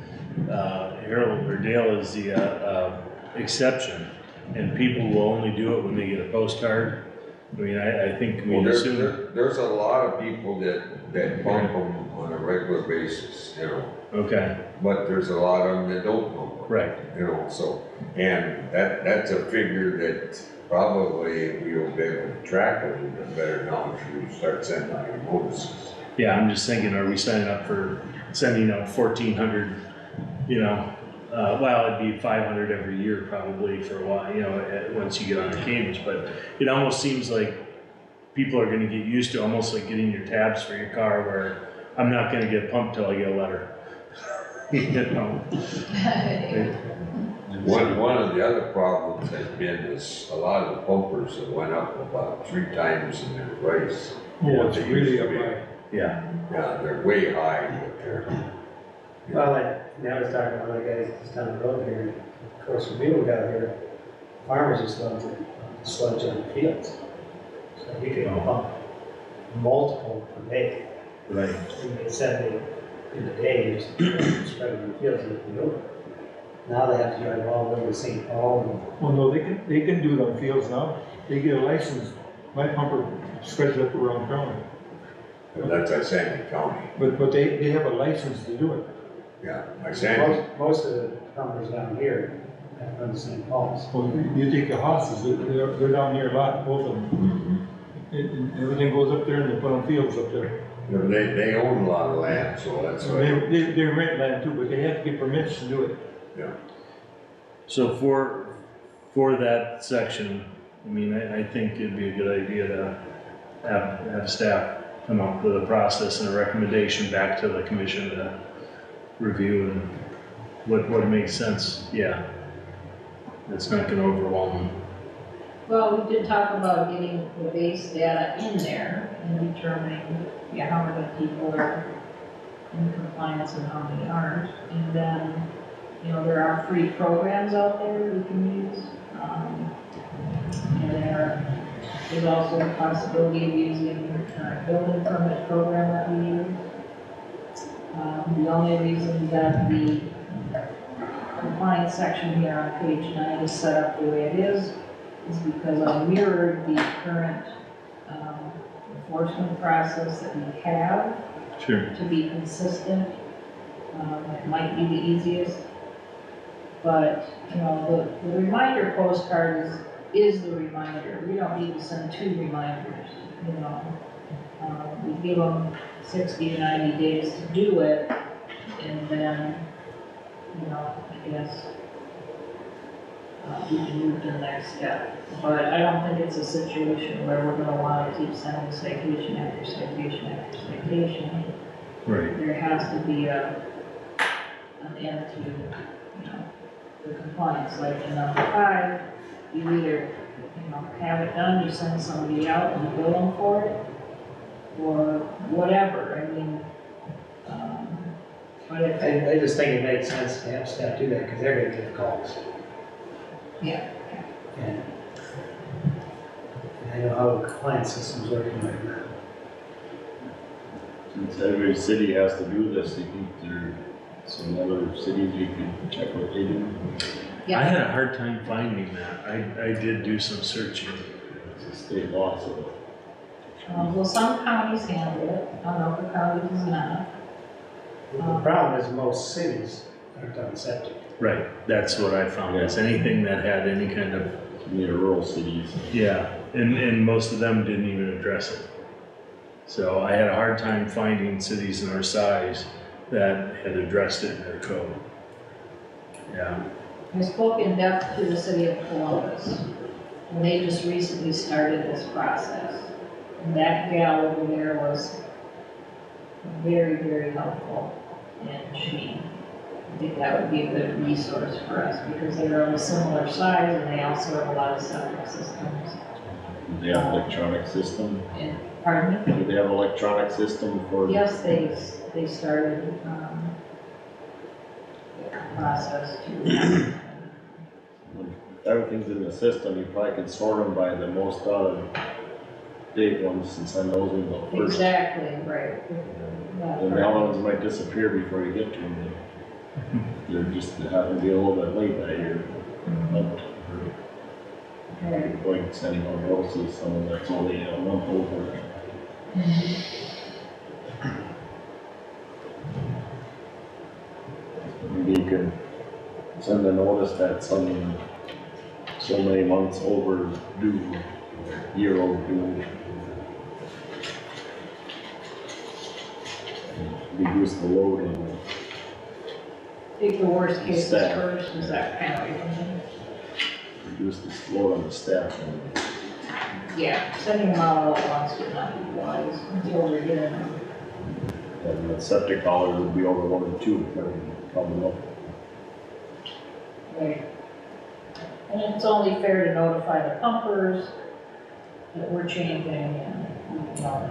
Harold or Dale is the exception, and people will only do it when they get a postcard, I mean, I think we assume. There's a lot of people that pump them on a regular basis, Okay, but there's a lot of them that don't pump them. right. So, and that's a figure that probably we'll be able to track a little bit better now if you start sending out your notices. Yeah, I'm just thinking, are we signing up for sending out 1,400, well, it'd be 500 every year probably for a while, once you get on the cadence, but it almost seems like people are gonna get used to almost like getting your tabs for your car where I'm not gonna get pumped till I get a letter. One of the other problems has been is a lot of the pumpers have went up about 3 times in their price. Oh, it's They really used up to be. high. Yeah, Yeah, they're way high, but they're. Well, I was talking to one of the guys just down the road here, of course, when we moved out here, farmers just love to sludge on the fields. So you could pump multiple per day. right. You get 70 in a day, just spread it in the fields and you can do it. Now they have to drive all the way to St. Paul. Well, no, they can do it on fields now. They get a license. My pumper spreads it up around town. And that's Sandy County. But they have a license to do it. Yeah, And Sandy. most of the pumpers down here have run to St. Paul's. Well, you take the hosses, they're down here a lot, both of them. And everything goes up there and they put on fields up there. They own a lot of land, so that's So why. they rent land too, but they have to get permits to do it. Yeah. So for that section, I mean, I think it'd be a good idea to have staff come up with a process and a recommendation back to the commission to review and what makes sense, yeah. It's not gonna overwhelm them. Well, we did talk about getting the base data in there and determining, how many people are in compliance and how many aren't. And then you know, there are free programs out there we can use. And there's also the possibility of using a building permit program that we use. The only reason that the compliance section here on page 9 is set up the way it is because I mirrored the current enforcement process that we have Sure. to be consistent. It might be the easiest, but, you know, the reminder postcard is the reminder. We don't need to send 2 reminders, you know. We give them 60 to 90 days to do it, and then, you know, I guess, we can move to the next step. But I don't think it's a situation where we're gonna wanna keep sending citation after citation after citation. Right. There has to be an end to, you know, the compliance, like in number 5, you either, you know, have it done, you send somebody out and bill them for it, or whatever, I mean, but if, I just think it makes sense to have staff do that, because they're gonna get calls. yeah, And I know how the compliance system's working right now. Since every city has to do this, you think there are some other cities you can check what they do? yeah. I had a hard time finding that. I did do some searching. It's a state law, so. Well, some counties handle it, other counties does not. The problem is most cities aren't on septic. Right, that's what I found, is anything that had any kind of, Near rural cities. yeah, and most of them didn't even address it. So I had a hard time finding cities in our size that had addressed it in their code. Yeah, I spoke in depth to the city of Columbus, and they just recently started this process. And that gal over there was very, very helpful, and I think that would be a good resource for us, because they're of a similar size, and they also have a lot of septic systems. Do they have electronic system? And, pardon me? Do they have electronic system for? Yes, they started, the process to. If everything's in the system, you probably can sort them by the most date ones and send those in the first. Exactly, right. Yeah, And the other ones might disappear before you get to them. They're just, they happen to be a little bit late that year. But right. going, sending out notices, some of that's only a month over. Maybe you can send a notice that so many months overdue, year overdue. Reduce the load on the Take the worst cases Staff. first, is that kind of what you're thinking? reduce the load on the staff. And Yeah, sending them out all at once would not be wise until we're getting them. and the septic dollars would be over 1 and 2 if everything coming up. Right. And it's only fair to notify the pumpers that we're changing and, you know,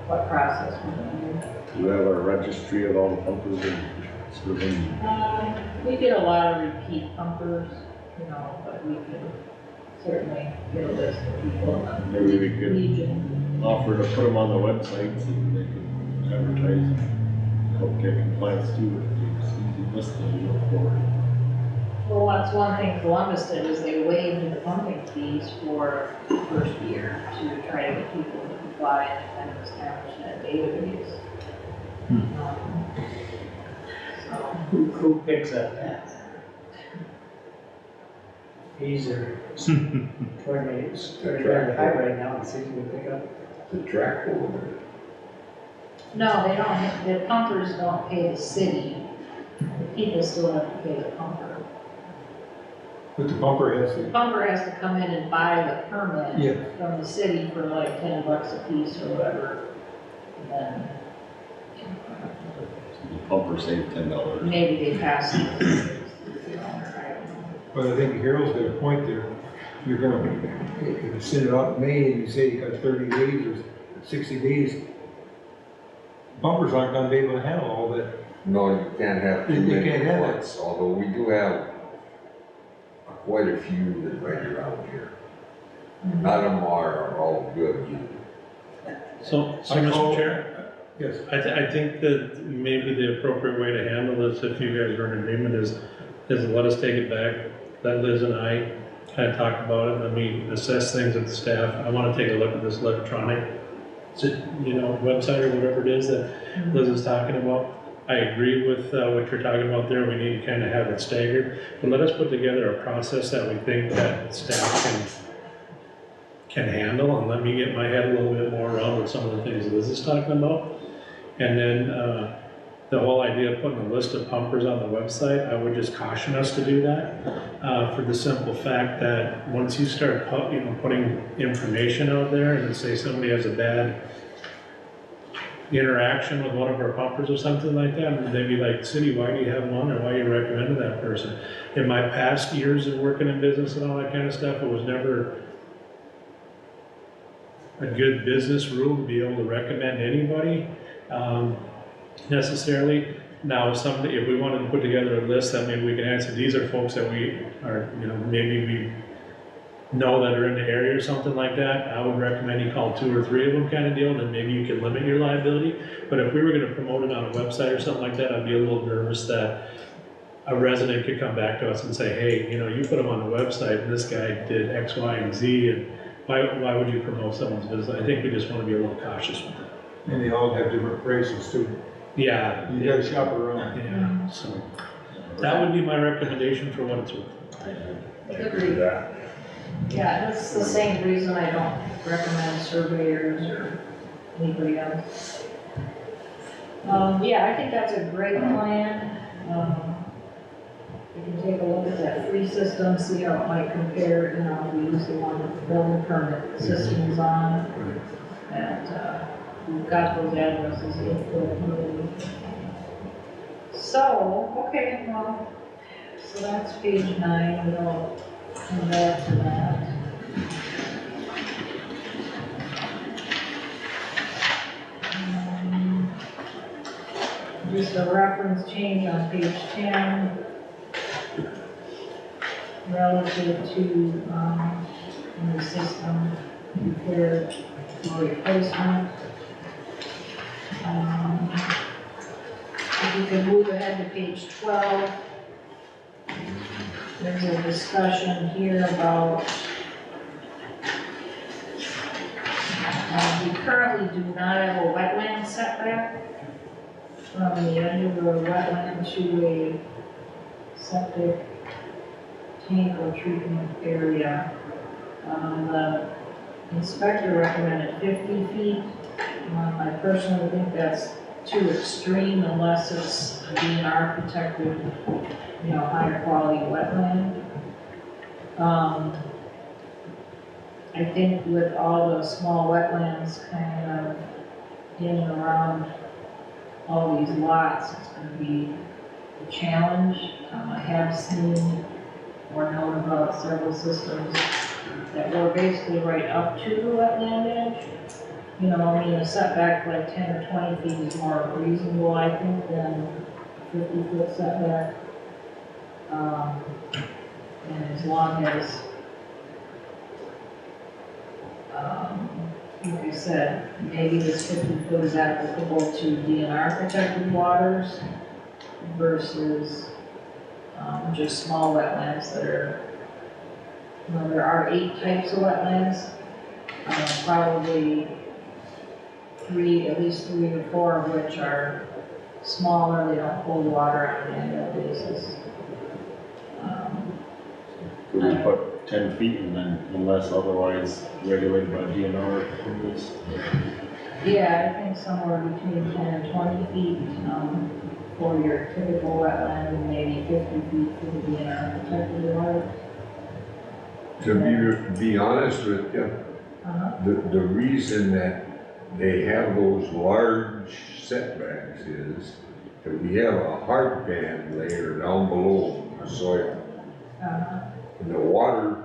what process we're gonna Do we have a registry of all the pumpers and serving? do. We get a lot of repeat pumpers, you know, but we could certainly get a list of people. Maybe we could Legion. offer to put them on the website so they can advertise, help get compliance too, if it's easy list that you look for. Well, that's one thing Columbus did, is they waived the pumping fees for the first year to try to get people to comply and kind of establish that database. So, Who picks up that? Fees are coordinated, they're high right now, and see who pick up. The track over no, they don't, the pumpers don't pay the city, the people still have to pay the pumper. But the bumper has The to, pumper has to come in and buy the permit Yeah. from the city for like $10 a piece or whatever. And then, The pumper saved $10. maybe they pass it to the owner, I don't know. but I think Harold's got a point there. You're gonna, if you send it out in May and you say you got 30 days or 60 days, bumpers aren't gonna be able to handle all that No, you can't have too You many can't at have it. once, although we do have quite a few that right around here. None of them are all good either. So I call- Mr. Chair, Yes, I think that maybe the appropriate way to handle this, if you guys are in agreement, is let us take it back, let Liz and I kind of talk about it, let me assess things with the staff. I want to take a look at this electronic, website or whatever it is that Liz is talking about. I agree with what you're talking about there, we need to kind of have it staggered, but let us put together a process that we think that staff can handle, and let me get my head a little bit more around what some of the things Liz is talking about. And then the whole idea of putting a list of pumpers on the website, I would just caution us to do that for the simple fact that once you start putting information out there, and say somebody has a bad interaction with one of our pumpers or something like that, and they'd be like, "City, why do you have one, or why you recommended that person?" In my past years of working in business and all that kind of stuff, it was never a good business rule to be able to recommend anybody necessarily. Now, if we wanted to put together a list that maybe we can answer, these are folks that we are, maybe we know that are in the area or something like that, I would recommend you call 2 or 3 of them kind of deal, then maybe you can limit your liability. But if we were gonna promote it on a website or something like that, I'd be a little nervous that a resident could come back to us and say, hey, you put them on the website and this guy did X, Y, and Z, and why would you promote someone's business? I think we just want to be a little cautious with it. and they all have different prices too. Yeah. You gotta shop around. Yeah, so that would be my recommendation for what it's worth. I agree with that. Yeah, that's the same reason I don't recommend surveyors or anybody else. Yeah, I think that's a great plan. We can take a look at that free system, see how it might compare, we use the one with the building permit systems on. And, we've got those addresses in. So, okay, well, so that's page 9, we'll come back to that. Just a reference change on page 10 relative to the system repair or replacement. If you could move ahead to page 12, there's a discussion here about we currently do not have a wetland setback from the edge of the wetland to a septic tank or treatment area. The inspector recommended 50 feet. I personally think that's too extreme unless it's a DNR protected, higher quality wetland. I think with all the small wetlands kind of in and around all these lots, it's going to be a challenge. I have seen or known about several systems that were basically right up to the wetland edge. A setback like 10 or 20 feet is more reasonable, I think, than a 50-foot setback. And as long as, like I said, maybe this 50-foot is applicable to DNR protected waters versus just small wetlands that are, there are 8 types of wetlands, probably at least 3 or 4 of which are smaller, they don't hold water on an annual basis. Could we put 10 feet and then unless otherwise regulated by DNR rules? Yeah, I think somewhere between 10 and 20 feet for your typical wetland, and maybe 50 feet for the DNR protected water. To be honest with you, the reason that they have those large setbacks is that we have a hard pan layer down below the soil. And the water,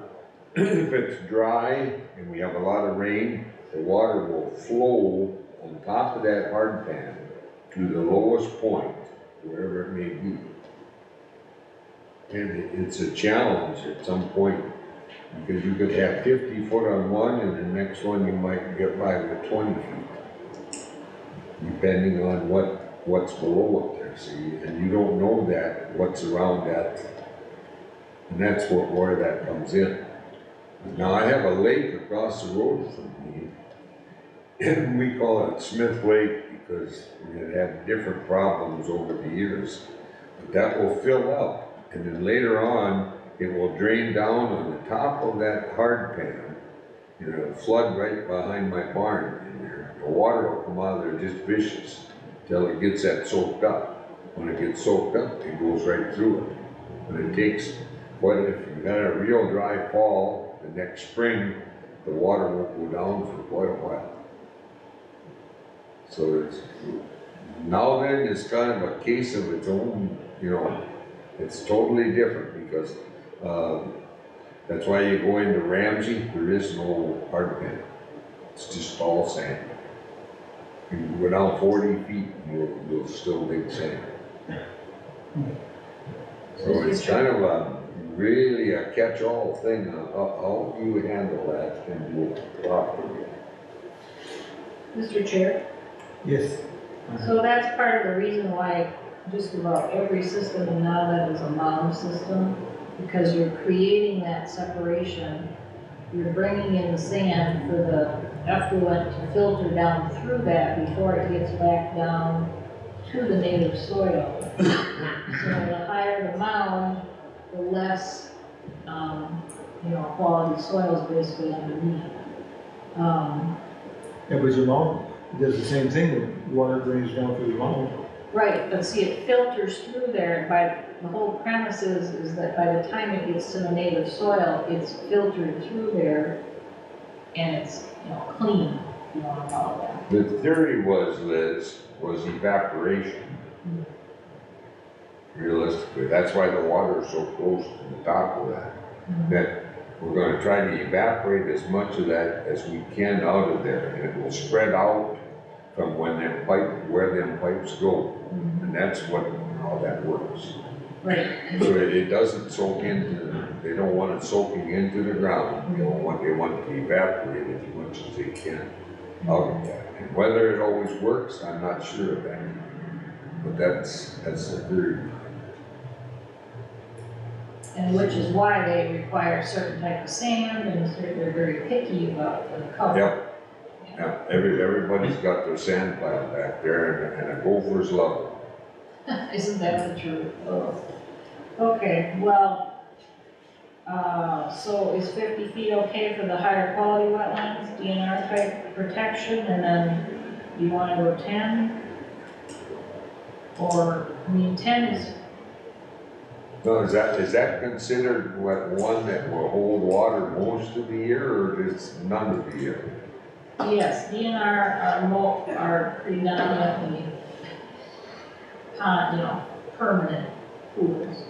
if it's dry and we have a lot of rain, the water will flow on top of that hard pan to the lowest point wherever it may be. And it's a challenge at some point, because you could have 50 foot on one and the next one you might get by with 20 feet. Depending on what's below up there, see, and you don't know that, what's around that. And that's where that comes in. Now I have a lake across the road from me, and we call it Smith Lake because we had different problems over the years. But that will fill up, and then later on, it will drain down on the top of that hard pan, and it'll flood right behind my barn in there. The water will come out of there just vicious till it gets that soaked up. When it gets soaked up, it goes right through it. But it takes quite, if you've had a real dry fall, the next spring, the water won't go down for quite a while. So it's, now then, it's kind of a case of its own, you know, it's totally different because that's why you go into Ramsey, there is no hard pan. It's just all sand. You can go down 40 feet and you'll still dig sand. So it's kind of a really a catch-all thing on how you handle that and do it properly. Mr. Chair, Yes. so that's part of the reason why just about every system in Nowlet is a mound system, because you're creating that separation. You're bringing in the sand for the effluent to filter down through that before it gets back down to the native soil. So the higher the mound, the less, quality soil is basically underneath. Yeah, but your mound does the same thing, the water drains down through the mound. Right, but see, it filters through there. The whole premise is that by the time it gets to the native soil, it's filtered through there and it's, clean, if you want to call it that. The theory was, Liz, was evaporation. Realistically, that's why the water is so close to the top of that. That we're going to try to evaporate as much of that as we can out of there, and it will spread out from where them pipes go. And that's how that works. Right. So it doesn't soak into, they don't want it soaking into the ground. They want to evaporate it as much as they can out of that. And whether it always works, I'm not sure of that. But that's the theory. And which is why they require a certain type of sand, and they're very picky about the color. Yep. Yeah, everybody's got their sand pile back there, and a gopher's love it. Isn't that the truth? Oh. Okay, well, so is 50 feet okay for the higher quality wetlands, DNR type protection, and then you want to go 10? Or, 10 is. No, is that considered one that will hold water most of the year, or just none of the year? Yes, DNR are predominantly, permanent pools.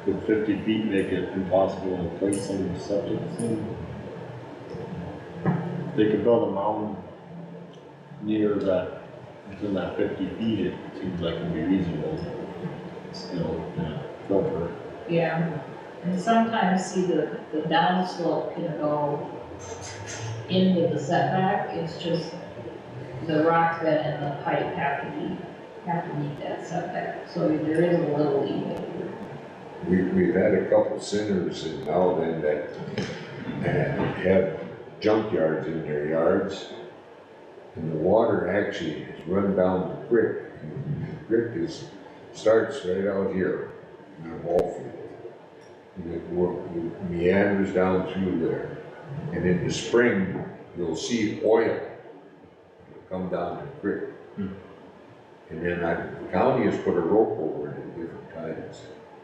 Could 50 feet make it impossible to place some septic system? They could build a mound near that, within that 50 feet, it seems like it would be reasonable. Still, filter. Yeah, and sometimes, see, the downslope can go into the setback. It's just the rock bed and the pipe have to meet that setback. So there is a little leeway. We've had a couple centers in Alvin that have junkyards in their yards, and the water actually is run down the creek. And the creek starts right out here in our ball field. And it meanders down through there. And in the spring, you'll see oil come down the creek. And then the county has put a rope over it at different times.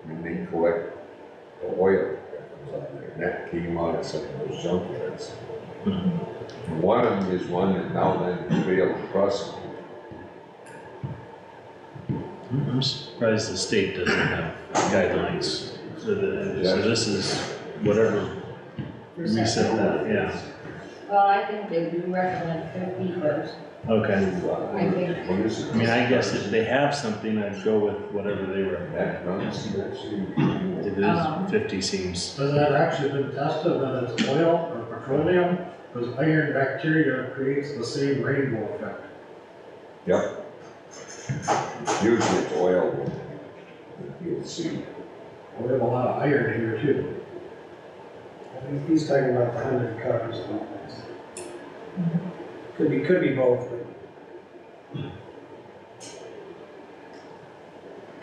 And they collect the oil that comes out there. And that came out of some of those junkyards. And one of them is one that now then failed to prosecute. I'm surprised the state doesn't have guidelines. So this is whatever we set that, yeah. Well, I think they do recommend 50, but Okay. I think, What is it? I mean, I guess if they have something, I'd go with whatever they recommend. That runs, that's It is 50 seems. Has that actually been tested that it's oil or petroleum? Because iron bacteria creates the same rainbow effect. Yep. Usually it's oil, you'll see. We have a lot of iron here too. He's talking about the 100 cars. Could be both, but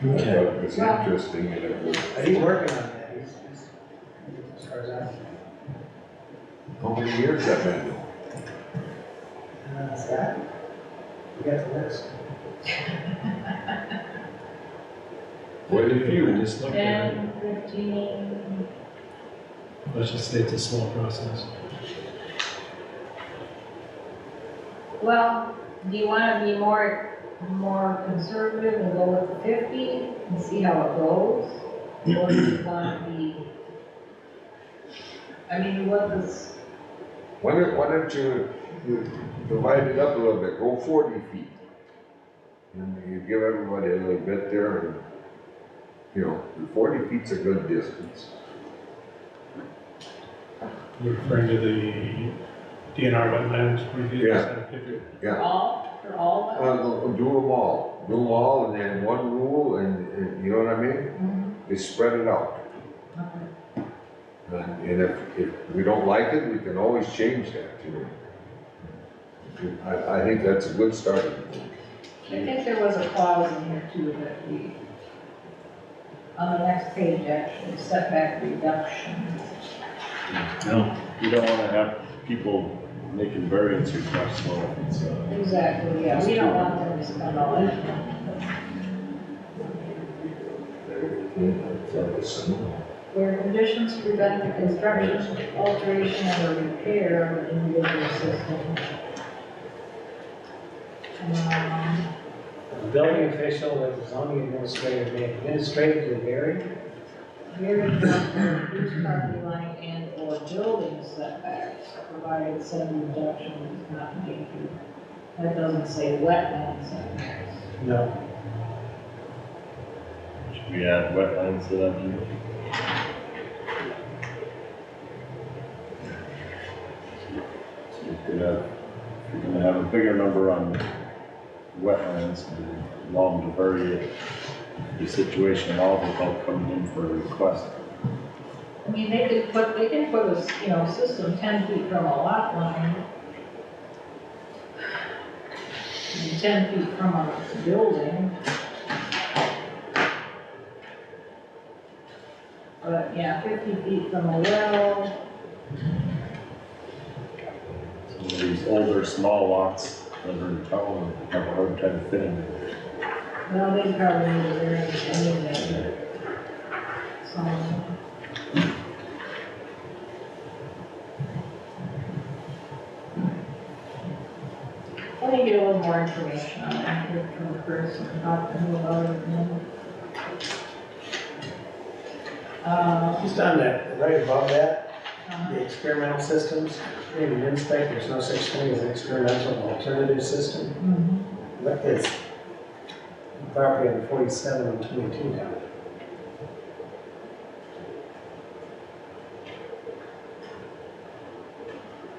Okay. It's interesting, and it was, he's working on that. He's as far as I know. how many years that been? That's that. We got the list. What if you? Just look at it. 10, 15, Let's just say it's a slow process. well, do you wanna be more conservative and go with the 50 and see how it goes? Or do you wanna be, I mean, what is, Why don't you divide it up a little bit, go 40 feet. And you give everybody a little bit there, and, you know, 40 feet's a good distance. You're referring to the DNR wetlands, 20 feet, Yeah. instead of 50. for Yeah. all of them? Do them all, and then one rule, and you know what I mean? They spread it out. Okay. And if we don't like it, we can always change that, you know. I think that's a good starting point. I think there was a clause in here too that we, on the next page actually, setback reduction. No. You don't wanna have people making variance requests, so if it's, Exactly, yeah, we don't want them to spend all that. Where conditions prevent the construction, alteration, or repair of an individual system. The building official with the zoning administrator may administratively vary. Very reduced property line and or building setbacks, provided said reduction is not made to. That doesn't say wetland setbacks. No. should we add wetlands to that? Jim? So you could have, if you're gonna have a bigger number on wetlands, and allow them to vary the situation at all without coming in for a request. I mean, they can put a, system 10 feet from a lot line. And 10 feet from a building. But yeah, 50 feet from a well. Some of these older, small lots that are in town have a hard time fitting in. Well, they probably need a variance anyway. So. Let me get a little more information on that here from Chris and talk to him about it. Just on that, right above that, Uh, the experimental systems, in inspect, there's no such thing as an experimental alternative system. mhm. What is property on 47 and 22 now?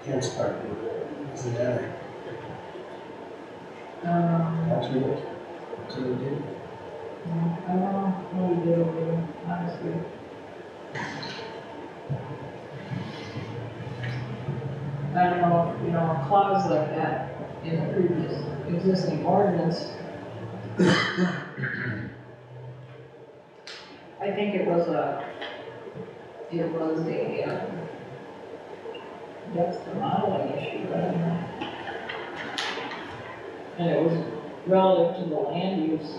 Hence property, isn't that right? That's what we did. I don't know what we did over there, honestly. I don't know, if, a clause like that in the previous existing ordinance. I think it was a, that's the modeling issue, I don't know. And it was relative to the land use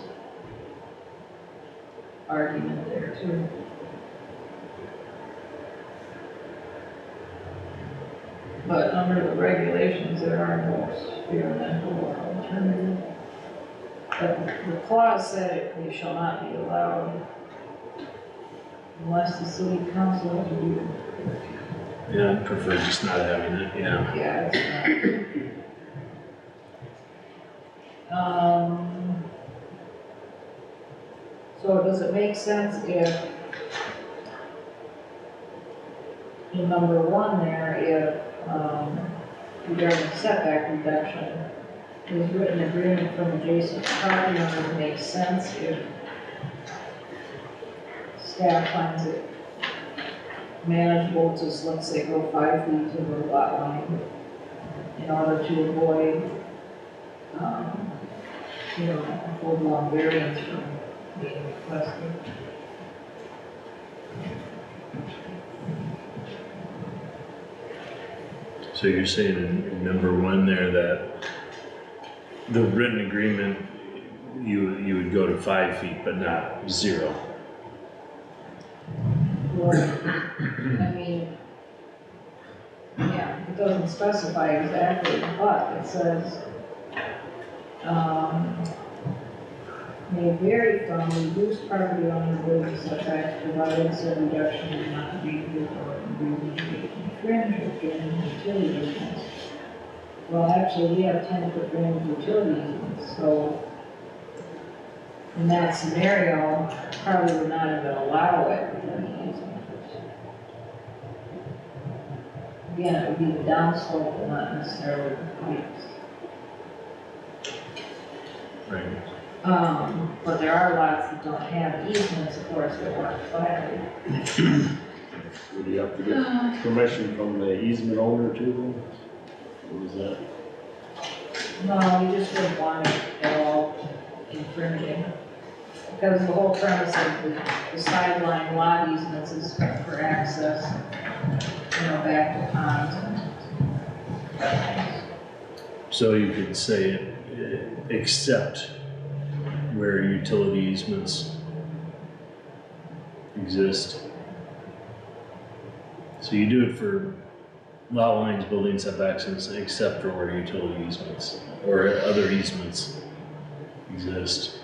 argument there too. But under the regulations, there are no experimental or alternative. But the clause said they shall not be allowed unless the city council agrees. Yeah, I'd prefer just not having it, yeah. Yeah, it's So does it make sense if, in number one there, if, regarding setback reduction, is written agreement from adjacent property owners makes sense if staff finds it manageable to, let's say, go 5 feet to the lot line in order to avoid, a full-blown variance from being requested. So you're saying in number one there that the written agreement, you would go to 5 feet, but not 0. Well, I mean, yeah, it doesn't specify exactly, but it says, may vary from reduced property owner building setbacks provided said reduction is not dangerous or infringe or drainage utility easements. Well, actually, we have 10-foot drainage utility easements, so in that scenario, probably would not even allow it within the easement. Again, it would be the downslope and not necessarily the pipes. Right. But there are lots that don't have easements, of course, that weren't platted. Would you have to get permission from the easement owner too? What was that? No, you just wouldn't want it at all infringing. Because the whole premise of the sideline lot easements is for access, back to ponds and. So you could say except where utility easements exist. So you do it for lot lines, building setbacks, except for where utility easements or other easements exist.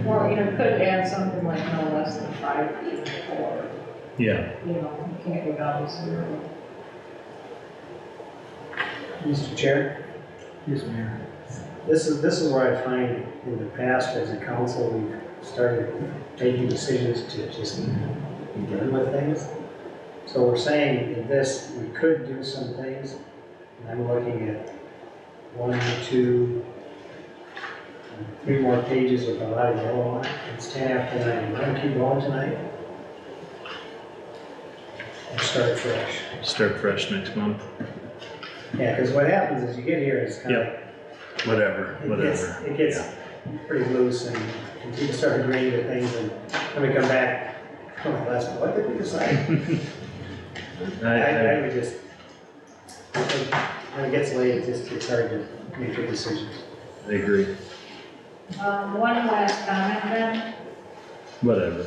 Or, could add something like no less than 5 feet, or, Yeah. you can't go down to 0. Mr. Chair, Yes, Mayor. this is where I find in the past as a council, we've started making decisions to just be done with things. So we're saying in this, we could do some things, and I'm looking at 1, 2, 3 more pages with a lot of yellow on it. It's 10 after 9. Want to keep going tonight? Or start fresh? Start fresh next month. Yeah, because what happens is you get here, it's kind of like, Whatever. it gets pretty loose, and people start agreeing to things, and then we come back, oh, what did we decide? I would just, when it gets late, it's hard to make good decisions. I agree. One last comment then. Whatever.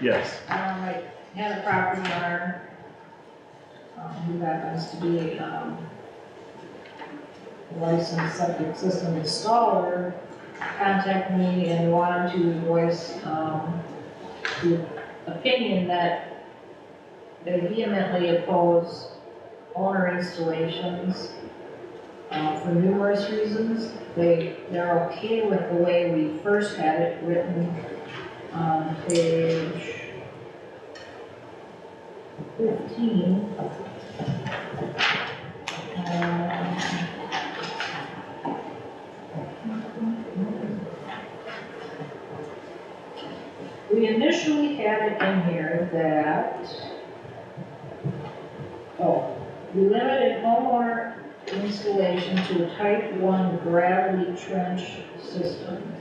Yes. I had a property owner, who happens to be, a licensed septic system installer, contact me and wanted to voice, the opinion that they vehemently oppose owner installations, for numerous reasons. They're okay with the way we first had it written on page 15. We initially had it in here that, we limited homeowner installation to type 1 gravity trench systems.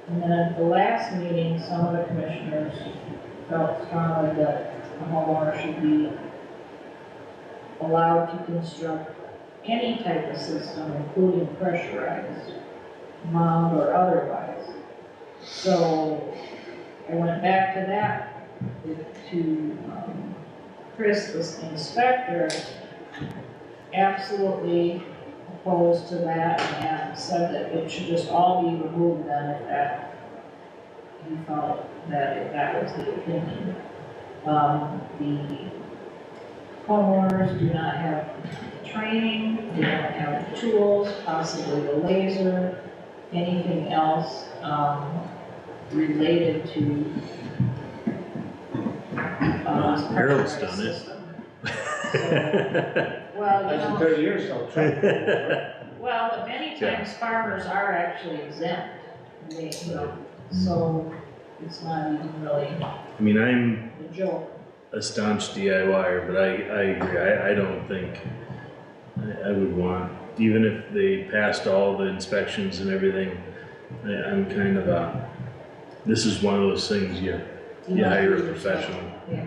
And then at the last meeting, some of the commissioners felt strongly that the homeowner should be allowed to construct any type of system, including pressurized, mound or otherwise. So I went back to that to Chris, the inspector, absolutely opposed to that and said that it should just all be removed then if that, he felt that if that was the opinion. The homeowners do not have training, they don't have the tools, possibly the laser, anything else, related to, Harold's done it. system. So, well, you That's in know, 30 years, so. well, but many times farmers are actually exempt, they, you know, so it's not even really I mean, I'm a joke. a staunch DIYer, but I agree, I don't think I would want, even if they passed all the inspections and everything, I'm kind of a, this is one of those things you hire a professional. Yeah.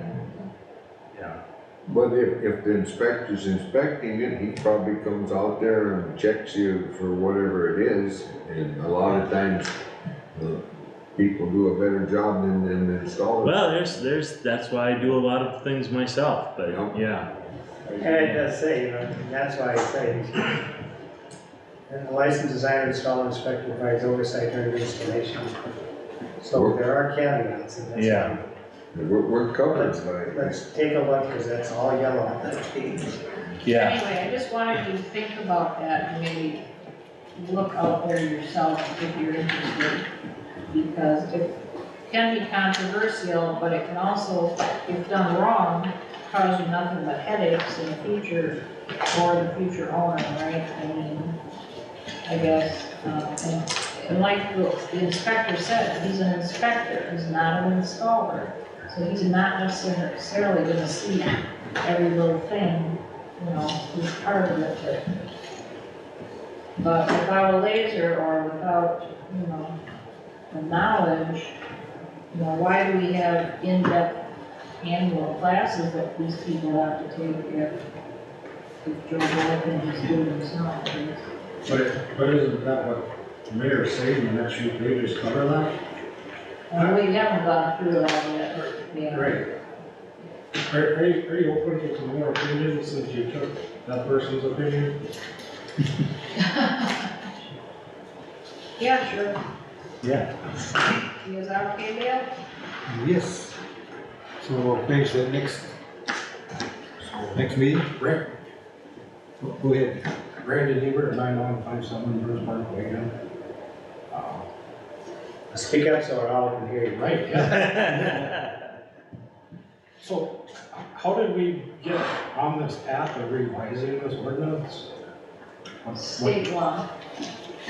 Yeah. But if the inspector's inspecting it, he probably comes out there and checks you for whatever it is, and a lot of times, people do a better job than the installer. Well, that's why I do a lot of things myself, but yeah. And it does say, you know, that's why I say, and the licensed designer, installer, inspector provides oversight during installation. So there are caveats, and that's. Yeah. We're covered by. Let's take a look, because that's all yellow on that page. Yeah. Anyway, I just wanted you to think about that and maybe look out there yourself if you're interested. Because it can be controversial, but it can also, if done wrong, cause you nothing but headaches in the future for the future owner, right? I mean, I guess, and like the inspector said, he's an inspector, he's not an installer. So he's not necessarily gonna see every little thing, you know, he's part of it, but without a laser or without, you know, the knowledge, you know, why do we have in-depth annual classes that these people have to take if Joe Blow can just do it himself? But isn't that what the mayor's saying, the next few pages cover that? And we haven't gone through it all yet. Yeah. Right. Are you open to some more opinions since you took that person's opinion? Yeah, sure. Yeah. Is that okay, Dale? Yes. So we'll finish that next meeting. Right. Go ahead. Brandon Hebert, 9157 Bruce Parkway again. Speak up so all can hear you. Right, yeah. So, how did we get on this path of revising this ordinance? State law,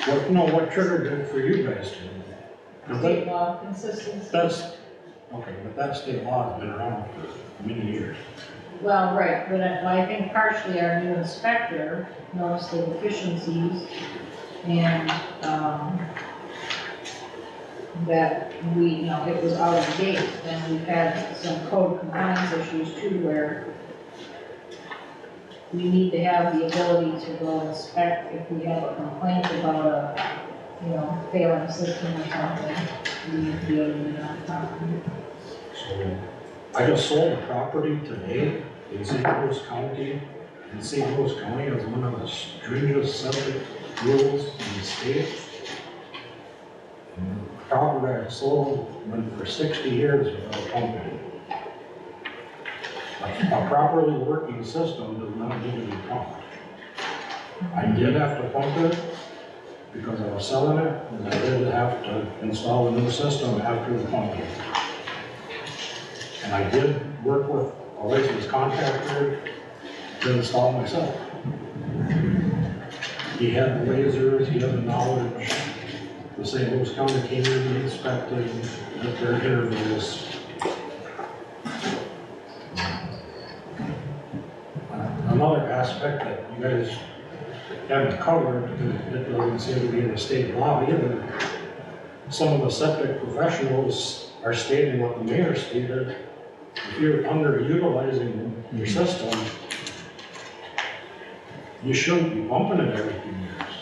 What triggered it for you guys to do that? state law consistency. That's, okay, but that state law has been around for many years. Well, right, but I think partially our new inspector noticed the deficiencies and, that we, you know, it was out of date, and we've had some code compliance issues too, where we need to have the ability to go inspect if we have a complaint about a, you know, failing system or something, we need to be able to do that properly. So, I just sold a property today in St. Louis County, and St. Louis County has one of the stringent septic rules in the state. And the property I sold went for 60 years without pumping. A properly working system does not need to be pumped. I did have to pump it because I was selling it, and I did have to install a new system after the pumping. And I did work with a licensed contractor to install myself. He had the lasers, he had the knowledge. The St. Louis County came in and inspected at their intervals. Another aspect that you guys haven't covered, and it doesn't seem to be in the state law either. Some of the septic professionals are stating what the mayor stated. If you're underutilizing your system, you shouldn't be pumping it every few years.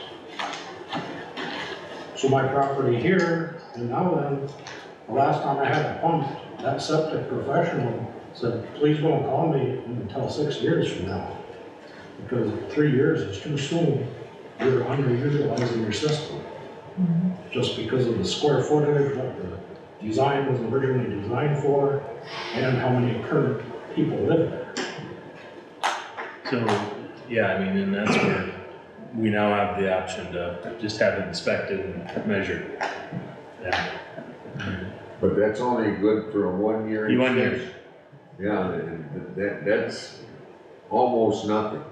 So my property here, and now then, the last time I had it pumped, that septic professional said, please don't call me until 6 years from now. Because 3 years is too soon you're underutilizing your system. Just because of the square footage, what the design was originally designed for, and how many current people live there. So, yeah, I mean, and that's where we now have the option to just have it inspected and measured. Yeah. But that's only good for a 1 year. 1 year. Yeah, and that's almost nothing.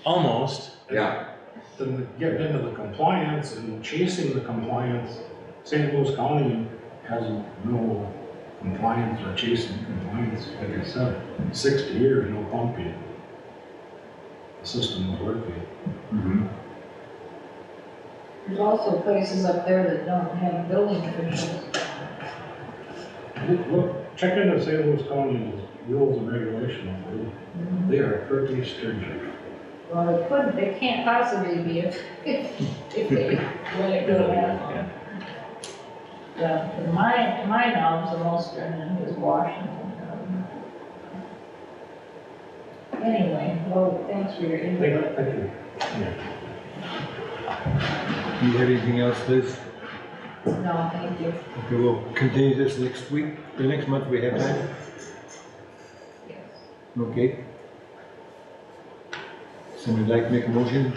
Almost. Yeah, Then getting into the compliance and chasing the compliance, St. Louis County has no compliance or chasing compliance, like I said, 60 years, no pumping. The system was working. mm-hmm. There's also places up there that don't have building officials. Look, check into St. Louis County's rules and regulations. They are pretty stringent. Well, they can't possibly be if they let it go that long. My knowledge, the most stringent is Washington. Anyway, well, thanks for your input. Thank you. Do you have anything else, Liz? No, thank you. Okay, we'll continue this next week, the next month we have time, Yes. okay? Somebody'd like to make a motion?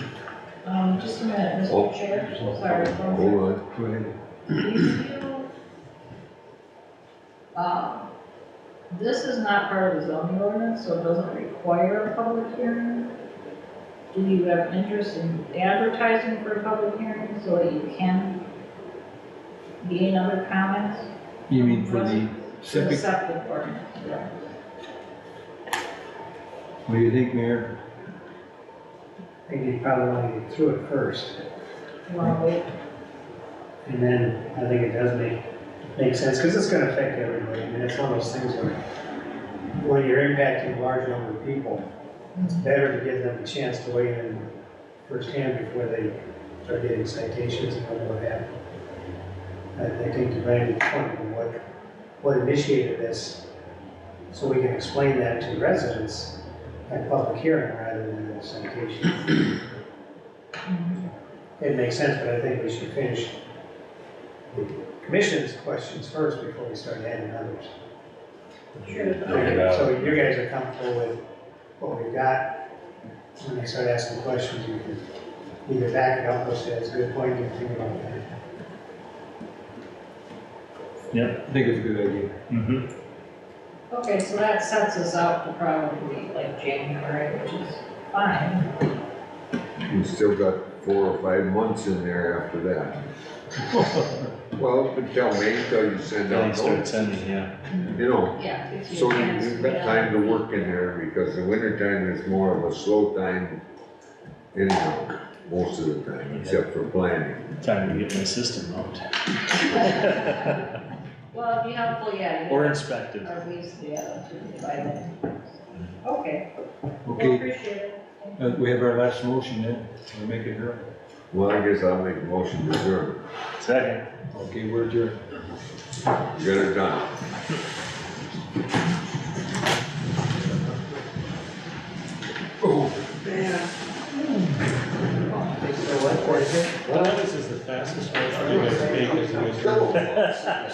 Just a minute, Oh. Mr. Chair, sorry. Hold on. Go ahead. This is not part of the zoning ordinance, so it doesn't require a public hearing. Do you have interest in advertising for a public hearing so that you can gain other comments? You mean for the For the septic? septic ordinance, yeah. What do you think, Mayor? I think you probably want to get through it first. You wanna wait? And then I think it does make sense, because it's gonna affect everybody. I mean, it's one of those things where when you're impacting a large number of people, it's better to give them a chance to weigh in firsthand before they start getting citations and what happened. I think to Randy's point, what initiated this, so we can explain that to residents at public hearing rather than a citation. It makes sense, but I think we should finish the commission's questions first before we start adding others. Sure. So you guys are comfortable with what we've got? When they start asking questions, you can either back it up or say it's a good point, you can think about that. Yep. I think it's a good idea. Mm-hmm. Okay, so that sets us out to probably like January, which is fine. You still got 4 or 5 months in there after that. Well, until May, until you send Then you out start notes, sending, yeah. you know. Yeah. gives you So a chance you've to got get time to out. work in there, because the winter time is more of a slow time anyhow, most of the time, except for planning. Time to get my system out. Well, it'd be helpful, yeah. Or inspected. Or at least, yeah, by then. Okay. Well, Okay, appreciate it. we have our last motion then, we'll make it here. Well, I guess I'll make a motion to adjourn. Second. Okay, we're adjourned. Get it done. Well, this is the fastest way for you guys to make it.